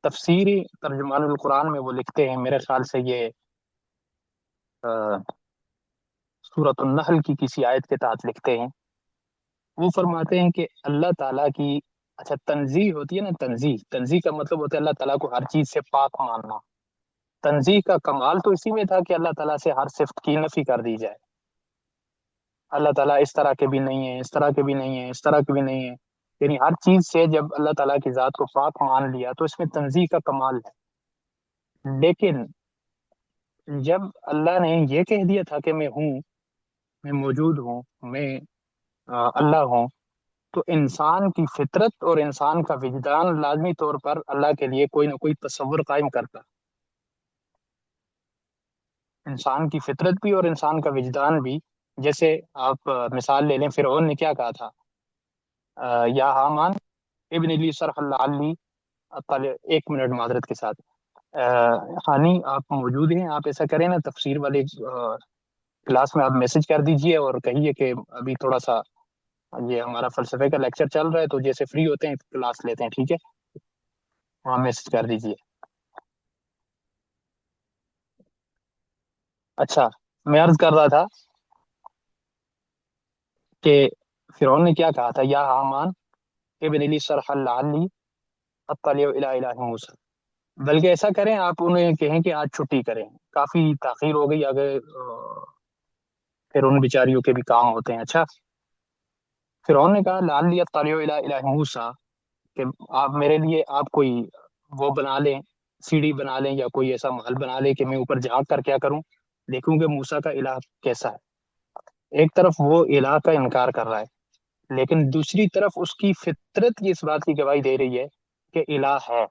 تفسیری ترجمان القرآن میں وہ لکھتے ہیں، میرے خیال سے یہ سورۃ النحل کی کسی آیت کے تحت لکھتے ہیں، وہ فرماتے ہیں کہ اللہ تعالیٰ کی اچھا تنزیہ ہوتی ہے نا، تنزیہ کا مطلب ہوتا ہے اللہ تعالیٰ کو ہر چیز سے پاک ماننا۔ تنزیہ کا کمال تو اسی میں تھا کہ اللہ تعالیٰ سے ہر صفت کی نفی کر دی جائے، اللہ تعالیٰ اس طرح کے بھی نہیں ہے، اس طرح کے بھی نہیں ہے، اس طرح کے بھی نہیں ہے، یعنی ہر چیز سے جب اللہ تعالیٰ کی ذات کو پاک مان لیا تو اس میں تنزیہ کا کمال ہے۔ لیکن جب اللہ نے یہ کہہ دیا تھا کہ میں ہوں، میں موجود ہوں، میں اللہ ہوں، تو انسان کی فطرت اور انسان کا وجدان لازمی طور پر اللہ کے لیے کوئی نہ کوئی تصور قائم کرتا، انسان کی فطرت بھی اور انسان کا وجدان بھی۔ جیسے آپ مثال لے لیں، فرعون نے کیا کہا تھا، یا حامان ابن لی صرح اللہ علی، ایک منٹ معذرت کے ساتھ، ہانی آپ موجود ہیں، آپ ایسا کریں نا تفسیر والے کلاس میں آپ میسج کر دیجئے اور کہیے کہ ابھی تھوڑا سا یہ ہمارا فلسفے کا لیکچر چل رہا ہے تو جیسے فری ہوتے ہیں کلاس لیتے ہیں، ٹھیک ہے، وہاں میسج کر دیجئے۔ اچھا، میں عرض کر رہا تھا کہ فرعون نے کیا کہا تھا، یا حامان ابن لی صرح لعلی اطلع الی الہ موسیٰ، بلکہ ایسا کریں آپ انہیں کہیں کہ آج چھٹی کریں، کافی تاخیر ہو گئی، اگر پھر ان بیچاریوں کے بھی کام ہوتے ہیں۔ اچھا، فرعون نے کہا لعلی اطلع الی الہ موسیٰ، کہ آپ میرے لیے آپ کوئی وہ بنا لیں، سیڑھی بنا لیں یا کوئی ایسا محل بنا لیں کہ میں اوپر جھانک کر کیا کروں، دیکھوں کہ موسیٰ کا الہ کیسا ہے۔ ایک طرف وہ الہ کا انکار کر رہا ہے، لیکن دوسری طرف اس کی فطرت اس بات کی گواہی دے رہی ہے کہ الہ ہے۔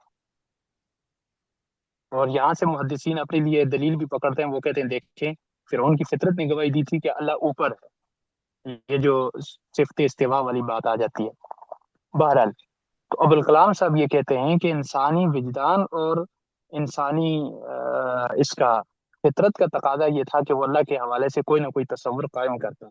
اور یہاں سے محدثین اپنے لیے دلیل بھی پکڑتے ہیں، وہ کہتے ہیں دیکھیں فرعون کی فطرت نے گواہی دی تھی کہ اللہ اوپر ہے، یہ جو صفت استوا والی بات آ جاتی ہے۔ بہرحال تو ابوالکلام صاحب یہ کہتے ہیں کہ انسانی وجدان اور انسانی اس کا فطرت کا تقاضا یہ تھا کہ وہ اللہ کے حوالے سے کوئی نہ کوئی تصور قائم کرتا،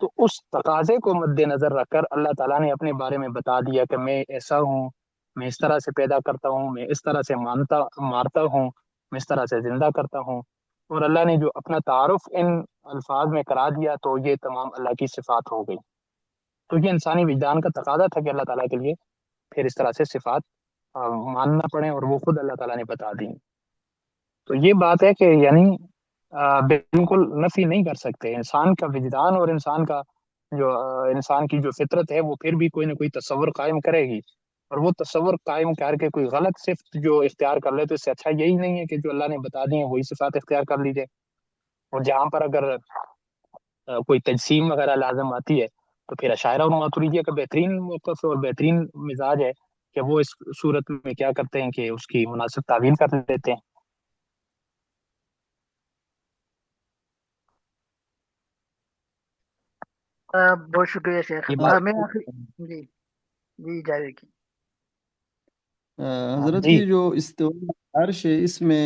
تو اس تقاضے کو مد نظر رکھ کر اللہ تعالیٰ نے اپنے بارے میں بتا دیا کہ میں ایسا ہوں، میں اس طرح سے پیدا کرتا ہوں، میں اس طرح سے مارتا ہوں، میں اس طرح سے زندہ کرتا ہوں۔ اور اللہ نے جو اپنا تعارف ان الفاظ میں کرا دیا تو یہ تمام اللہ کی صفات ہو گئی۔ تو یہ انسانی وجدان کا تقاضا تھا کہ اللہ تعالیٰ کے لیے پھر اس طرح سے صفات ماننا پڑے، اور وہ خود اللہ تعالیٰ نے بتا دی۔ تو یہ بات ہے کہ یعنی بالکل نفی نہیں کر سکتے، انسان کا وجدان اور انسان کا جو انسان کی جو فطرت ہے وہ پھر بھی کوئی نہ کوئی تصور قائم کرے گی، اور وہ تصور قائم کر کے کوئی غلط صفت جو اختیار کر لے تو اس سے اچھا یہی نہیں ہے کہ جو اللہ نے بتا دی ہیں وہی صفات اختیار کر لیجیے۔ اور جہاں پر اگر کوئی تجسیم وغیرہ لازم آتی ہے تو پھر اشاعرہ اور ماتریدیہ کا بہترین موقف اور بہترین مزاج ہے کہ وہ اس صورت میں کیا کرتے ہیں کہ اس کی مناسب تعویل کر لیتے ہیں۔ بہت شکریہ شیخ۔ یہ بات میں جی جی جاوید کی حضرت جی یہ جو استواء عرش ہے اس میں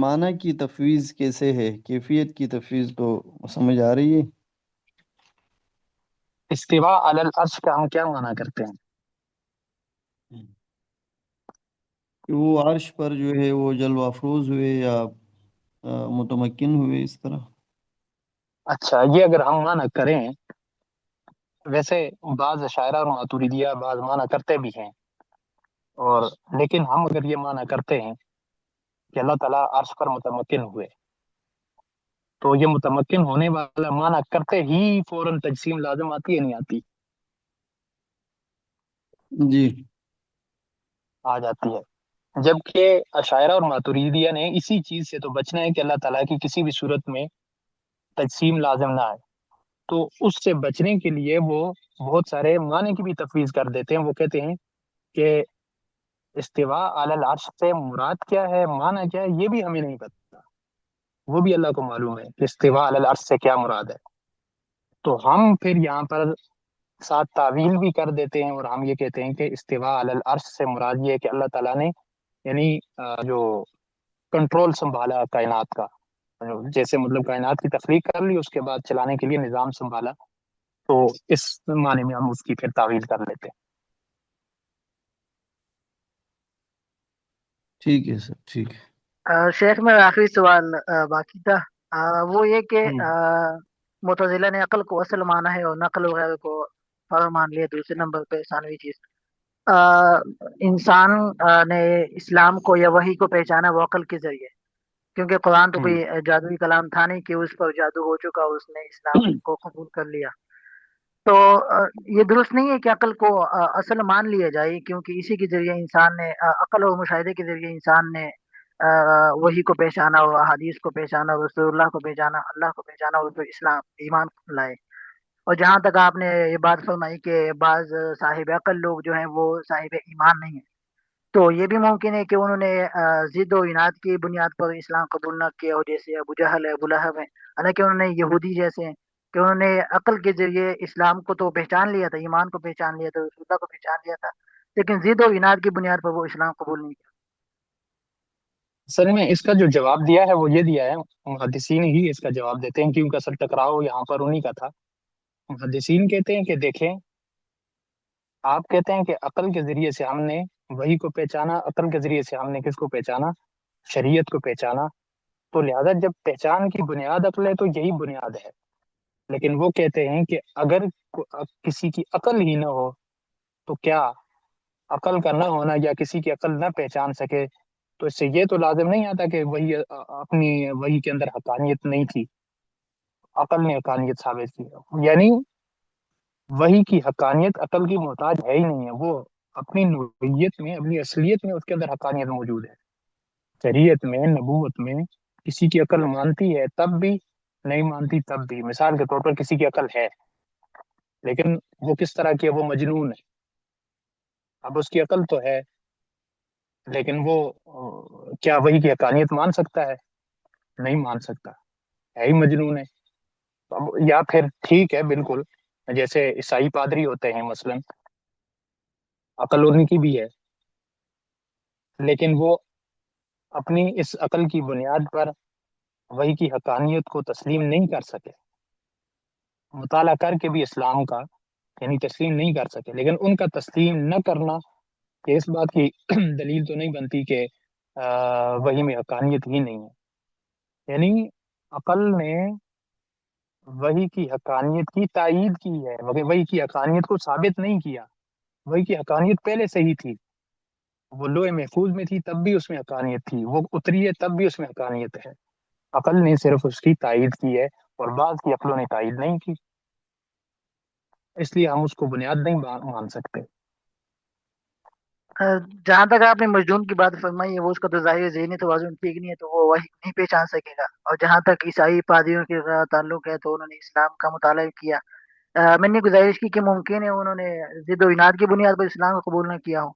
معنی کی تفویض کیسے ہے؟ کیفیت کی تفویض تو سمجھ آ رہی ہے؟ استواء علی العرش کا ہم کیا معنی کرتے ہیں؟ کہ وہ عرش پر جو ہے وہ جلوہ افروز ہوئے یا متمکن ہوئے اس طرح؟ اچھا، یہ اگر ہم معنی کریں، ویسے بعض اشاعرہ اور ماتریدیہ بعض معنی کرتے بھی ہیں، اور لیکن ہم اگر یہ معنی کرتے ہیں کہ اللہ تعالیٰ عرش پر متمکن ہوئے، تو یہ متمکن ہونے والا معنی کرتے ہی فوراً تجسیم لازم آتی ہے نہیں آتی؟ جی آ جاتی ہے۔ جبکہ اشاعرہ اور ماتریدیہ نے اسی چیز سے تو بچنا ہے کہ اللہ تعالیٰ کی کسی بھی صورت میں تجسیم لازم نہ آئے، تو اس سے بچنے کے لیے وہ بہت سارے معنی کی بھی تفویض کر دیتے ہیں۔ وہ کہتے ہیں کہ استواء علی العرش سے مراد کیا ہے، معنی کیا ہے، یہ بھی ہمیں نہیں پتہ، وہ بھی اللہ کو معلوم ہے کہ استواء علی العرش سے کیا مراد ہے۔ تو ہم پھر یہاں پر ساتھ تعویل بھی کر دیتے ہیں، اور ہم یہ کہتے ہیں کہ استواء علی العرش سے مراد یہ ہے کہ اللہ تعالیٰ نے یعنی جو کنٹرول سنبھالا کائنات کا، جیسے مطلب کائنات کی تخلیق کر لی، اس کے بعد چلانے کے لیے نظام سنبھالا، تو اس معنی میں ہم اس کی پھر تعویل کر لیتے ہیں۔ ٹھیک ہے سر، ٹھیک ہے۔ شیخ میں آخری سوال باقی تھا، وہ یہ کہ ہوں۔ معتزلہ نے عقل کو اصل مانا ہے اور نقل وغیرہ کو فرع مان لیا۔ دوسرے نمبر پہ ثانوی چیز انسان نے اسلام کو یا وحی کو پہچانا وہ عقل کے ذریعے، کیونکہ قرآن تو ہوں۔ کوئی جادوئی کلام تھا نہیں کہ اس پر جادو ہو چکا اور اس نے اسلام کو قبول کر لیا۔ تو یہ درست نہیں ہے کہ عقل کو اصل مان لیا جائے، کیونکہ اسی کے ذریعے انسان نے عقل اور مشاہدے کے ذریعے انسان نے وحی کو پہچانا اور احادیث کو پہچانا اور رسول اللہ کو پہچانا، اللہ کو پہچانا اور پھر اسلام ایمان لائے۔ اور جہاں تک آپ نے یہ بات فرمائی کہ بعض صاحب عقل لوگ جو ہیں وہ صاحب ایمان نہیں ہیں، تو یہ بھی ممکن ہے کہ انہوں نے ضد و عناد کی بنیاد پر اسلام قبول نہ کیا ہو، جیسے ابو جہل ہے، ابو لہب ہے، حالانکہ انہوں نے یہودی جیسے ہیں کہ انہوں نے عقل کے ذریعے اسلام کو تو پہچان لیا تھا، ایمان کو پہچان لیا تھا، رسول اللہ کو پہچان لیا تھا، لیکن ضد و عناد کی بنیاد پر وہ اسلام قبول نہیں کیا۔ اصل میں اس کا جو جواب دیا ہے وہ یہ دیا ہے، محدثین ہی اس کا جواب دیتے ہیں، کیونکہ اصل ٹکراؤ یہاں پر انہی کا تھا۔ محدثین کہتے ہیں کہ دیکھیں، آپ کہتے ہیں کہ عقل کے ذریعے سے ہم نے وحی کو پہچانا، عقل کے ذریعے سے ہم نے کس کو پہچانا، شریعت کو پہچانا، تو لہذا جب پہچان کی بنیاد عقل ہے تو یہی بنیاد ہے۔ لیکن وہ کہتے ہیں کہ اگر کسی کی عقل ہی نہ ہو تو کیا عقل کا نہ ہونا یا کسی کی عقل نہ پہچان سکے تو اس سے یہ تو لازم نہیں آتا کہ وہی اپنی وہی کے اندر حقانیت نہیں تھی، عقل نے حقانیت ثابت کی۔ یعنی وہی کی حقانیت عقل کی محتاج ہے ہی نہیں ہے، وہ اپنی نوعیت میں، اپنی اصلیت میں اس کے اندر حقانیت موجود ہے۔ شریعت میں، نبوت میں کسی کی عقل مانتی ہے تب بھی، نہیں مانتی تب بھی۔ مثال کے طور پر کسی کی عقل ہے لیکن وہ کس طرح کی ہے، وہ مجنون ہے۔ اب اس کی عقل تو ہے لیکن وہ کیا وہی کی حقانیت مان سکتا ہے؟ نہیں مان سکتا، ہے ہی مجنون ہے۔ اب یا پھر ٹھیک ہے بالکل، جیسے عیسائی پادری ہوتے ہیں مثلا، عقل ان کی بھی ہے لیکن وہ اپنی اس عقل کی بنیاد پر وہی کی حقانیت کو تسلیم نہیں کر سکے، مطالعہ کر کے بھی اسلام کا یعنی تسلیم نہیں کر سکے۔ لیکن ان کا تسلیم نہ کرنا یہ اس بات کی دلیل تو نہیں بنتی کہ وہی میں حقانیت ہی نہیں ہے۔ یعنی عقل نے وہی کی حقانیت کی تائید کی ہے، وہی کی حقانیت کو ثابت نہیں کیا۔ وہی کی حقانیت پہلے سے ہی تھی، وہ لوح محفوظ میں تھی تب بھی اس میں حقانیت تھی، وہ اتری ہے تب بھی اس میں حقانیت ہے۔ عقل نے صرف اس کی تائید کی ہے اور بعض کی عقلوں نے تائید نہیں کی، اس لیے ہم اس کو بنیاد نہیں مان سکتے۔ جہاں تک آپ نے مجنون کی بات فرمائی ہے، وہ اس کا تو ظاہر ذہنی توازن ٹھیک نہیں ہے، تو وہ وہی نہیں پہچان سکے گا۔ اور جہاں تک عیسائی پادریوں کے تعلق ہے تو انہوں نے اسلام کا مطالعہ کیا۔ میں نے گزارش کی کہ ممکن ہے انہوں نے ضد و اناد کی بنیاد پر اسلام کو قبول نہ کیا ہو،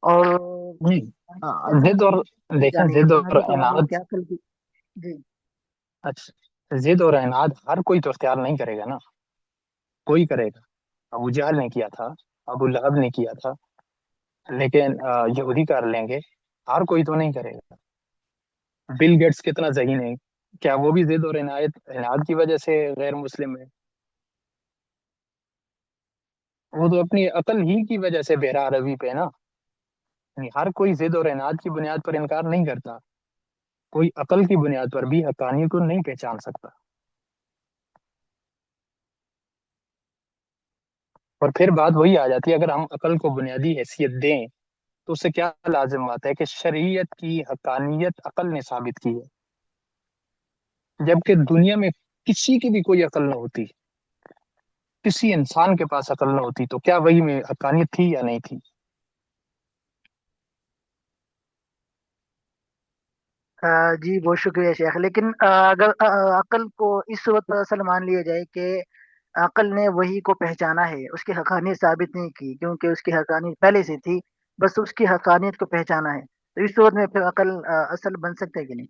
اور نہیں، جیسا ضد کہ اور دیکھیں، یعنی ضد اور بنیادی توازن عناد، کیا عقل کی؟ جی اچھا ضد اور عناد ہر کوئی تو اختیار نہیں کرے گا نا، کوئی کرے گا۔ ابو جہل نے کیا تھا، ابو لہب نے کیا تھا، لیکن یہودی کر لیں گے، ہر کوئی تو نہیں کرے گا۔ بل گیٹس کتنا ذہین ہے، کیا وہ بھی ضد اور عناد کی وجہ سے غیر مسلم ہے؟ وہ تو اپنی عقل ہی کی وجہ سے بہرا روی پہ نا، یعنی ہر کوئی ضد اور عناد کی بنیاد پر انکار نہیں کرتا، کوئی عقل کی بنیاد پر بھی حقانیت کو نہیں پہچان سکتا۔ اور پھر بات وہی آ جاتی ہے، اگر ہم عقل کو بنیادی حیثیت دیں تو اس سے کیا لازم آتا ہے کہ شریعت کی حقانیت عقل نے ثابت کی ہے، جبکہ دنیا میں کسی کی بھی کوئی عقل نہ ہوتی، کسی انسان کے پاس عقل نہ ہوتی، تو کیا وہی میں حقانیت تھی یا نہیں تھی؟ جی بہت شکریہ شیخ، لیکن اگر عقل کو اس صورت پر اصل مان لیا جائے کہ عقل نے وہی کو پہچانا ہے، اس کی حقانیت ثابت نہیں کی کیونکہ اس کی حقانیت پہلے سے تھی، بس اس کی حقانیت کو پہچانا ہے، تو اس صورت میں پھر عقل اصل بن سکتا ہے کہ نہیں؟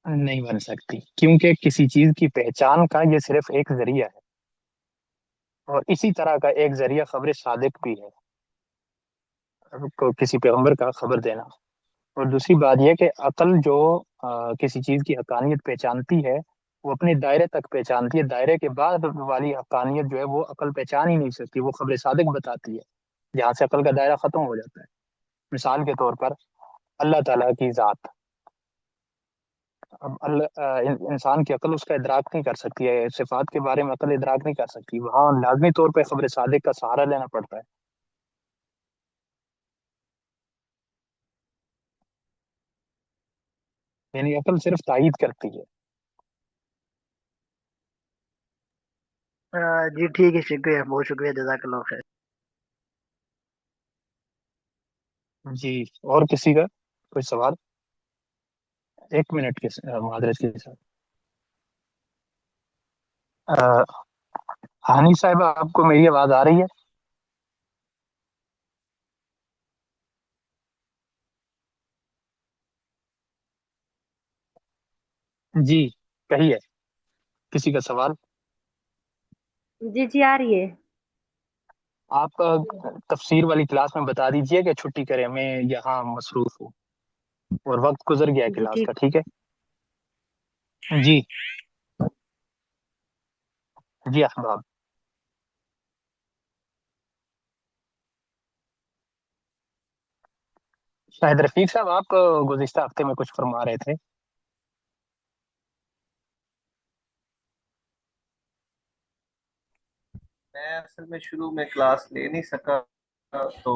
نہیں بن سکتی، کیونکہ کسی چیز کی پہچان کا یہ صرف ایک ذریعہ ہے، اور اسی طرح کا ایک ذریعہ خبر صادق بھی ہے، کو کسی پیغمبر کا خبر دینا۔ اور دوسری بات یہ کہ عقل جو کسی چیز کی حقانیت پہچانتی ہے وہ اپنے دائرے تک پہچانتی ہے، دائرے کے بعد والی حقانیت جو ہے وہ عقل پہچان ہی نہیں سکتی، وہ خبر صادق بتاتی ہے، جہاں سے عقل کا دائرہ ختم ہو جاتا ہے۔ مثال کے طور پر اللہ تعالیٰ کی ذات، اب انسان کی عقل اس کا ادراک نہیں کر سکتی ہے، صفات کے بارے میں عقل ادراک نہیں کر سکتی، وہاں لازمی طور پہ خبر صادق کا سہارا لینا پڑتا ہے۔ یعنی عقل صرف تائید کرتی ہے۔ جی ٹھیک ہے، شکریہ، بہت شکریہ، جزاک اللہ خیر۔ جی، اور کسی کا کوئی سوال؟ ایک منٹ کے معذرت کے ساتھ ہانی صاحبہ، آپ کو میری آواز آ رہی ہے؟ جی کہیے، کسی کا سوال؟ جی جی آ رہی ہے۔ آپ تفسیر والی کلاس میں بتا دیجئے کہ چھٹی کریں، میں یہاں مصروف ہوں اور وقت گزر گیا ہے جی کلاس ٹھیک۔ کا، ٹھیک ہے؟ جی جی احباب، شاہد رفیق صاحب، آپ گزشتہ ہفتے میں کچھ فرما رہے تھے۔ میں اصل میں شروع میں کلاس لے نہیں سکا، تو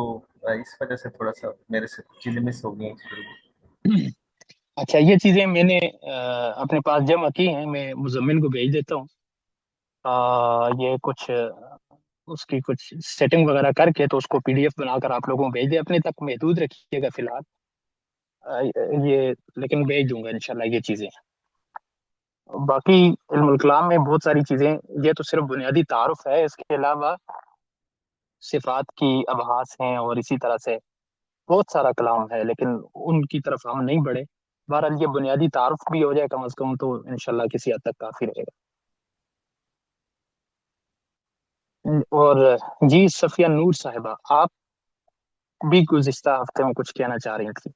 اس وجہ سے تھوڑا سا میرے سے کچھ چیزیں مس ہو گئی ہیں۔ اچھا، یہ چیزیں میں نے اپنے پاس جمع کی ہیں، میں مزمل کو بھیج دیتا ہوں، یہ کچھ اس کی کچھ سیٹنگ وغیرہ کر کے تو اس کو PDF بنا کر آپ لوگوں کو بھیج دیں. اپنے تک محدود رکھیے گا فی الحال یہ، لیکن بھیج دوں گا انشاءاللہ یہ چیزیں. باقی علم الکلام میں بہت ساری چیزیں، یہ تو صرف بنیادی تعارف ہے، اس کے علاوہ صفات کی ابحاث ہیں اور اسی طرح سے بہت سارا کلام ہے، لیکن ان کی طرف ہم نہیں بڑھے. بہرحال یہ بنیادی تعارف بھی ہو جائے کم از کم تو انشاءاللہ کسی حد تک کافی رہے گا. اور جی صفیہ نور صاحبہ، آپ بھی گزشتہ ہفتے میں کچھ کہنا چاہ رہی تھی.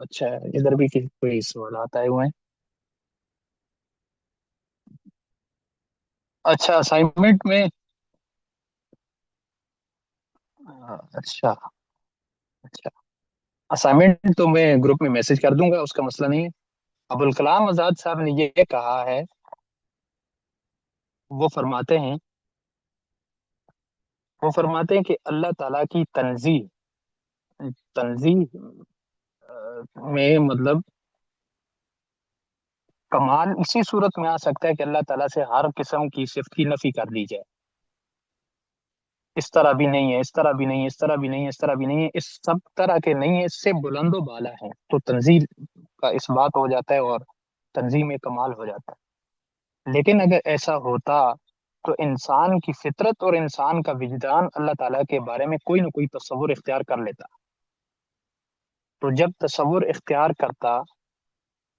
اچھا، ادھر بھی کوئی سوالات آئے ہوئے ہیں. اچھا اسائنمنٹ میں، اچھا اچھا اسائنمنٹ تو میں گروپ میں میسج کر دوں گا، اس کا مسئلہ نہیں ہے. ابوالکلام آزاد صاحب نے یہ کہا ہے، وہ فرماتے ہیں کہ اللہ تعالیٰ کی تنزیہ میں مطلب کمال اسی صورت میں آ سکتا ہے کہ اللہ تعالیٰ سے ہر قسم کی صفت کی نفی کر دی جائے. اس طرح بھی نہیں ہے، اس طرح بھی نہیں ہے، اس طرح بھی نہیں ہے، اس طرح بھی نہیں ہے، اس سب طرح کے نہیں ہے، اس سے بلند و بالا ہے، تو تنزیل کا اس بات ہو جاتا ہے اور تنظیم میں کمال ہو جاتا ہے. لیکن اگر ایسا ہوتا تو انسان کی فطرت اور انسان کا وجدان اللہ تعالیٰ کے بارے میں کوئی نہ کوئی تصور اختیار کر لیتا. تو جب تصور اختیار کرتا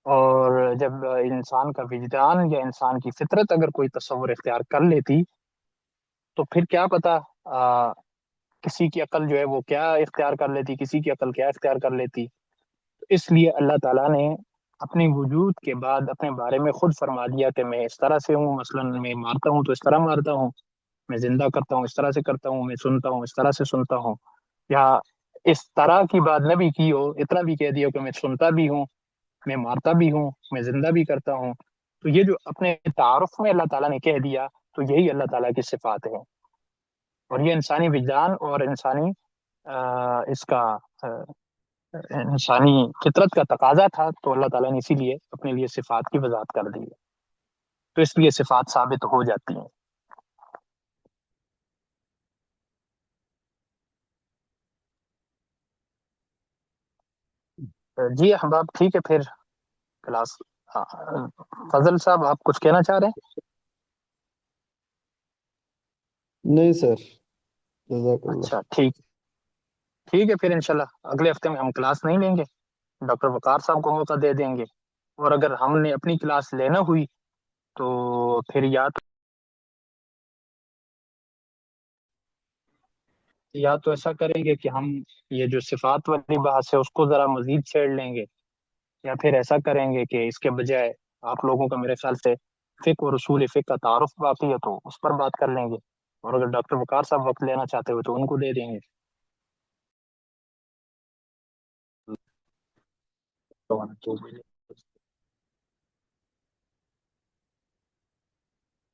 اور جب انسان کا وجدان یا انسان کی فطرت اگر کوئی تصور اختیار کر لیتی تو پھر کیا پتا کسی کی عقل جو ہے وہ کیا اختیار کر لیتی، کسی کی عقل کیا اختیار کر لیتی. اس لیے اللہ تعالیٰ نے اپنے وجود کے بعد اپنے بارے میں خود فرما دیا کہ میں اس طرح سے ہوں، مثلا میں مارتا ہوں تو اس طرح مارتا ہوں، میں زندہ کرتا ہوں اس طرح سے کرتا ہوں، میں سنتا ہوں اس طرح سے سنتا ہوں. یا اس طرح کی بات نہ بھی کی ہو، اتنا بھی کہہ دیا کہ میں سنتا بھی ہوں، میں مارتا بھی ہوں، میں زندہ بھی کرتا ہوں. تو یہ جو اپنے تعارف میں اللہ تعالیٰ نے کہہ دیا تو یہی اللہ تعالیٰ کی صفات ہیں. اور یہ انسانی وجدان اور انسانی اس کا انسانی فطرت کا تقاضا تھا، تو اللہ تعالیٰ نے اسی لیے اپنے لیے صفات کی وضاحت کر دی ہے. تو اس لیے صفات ثابت ہو جاتی ہیں. جی احباب ٹھیک ہے پھر کلاس. فضل صاحب آپ کچھ کہنا چاہ رہے ہیں؟ نہیں سر، جزاک اللہ. اچھا ٹھیک ہے پھر انشاءاللہ اگلے ہفتے میں ہم کلاس نہیں لیں گے، ڈاکٹر وقار صاحب کو موقع دے دیں گے. اور اگر ہم نے اپنی کلاس لینا ہوئی تو پھر یا تو ایسا کریں گے کہ ہم یہ جو صفات والی بحث ہے اس کو ذرا مزید چھیڑ لیں گے، یا پھر ایسا کریں گے کہ اس کے بجائے آپ لوگوں کا میرے خیال سے فقہ اور اصول فقہ کا تعارف باقی ہے تو اس پر بات کر لیں گے. اور اگر ڈاکٹر وقار صاحب وقت لینا چاہتے ہوئے تو ان کو دے دیں گے.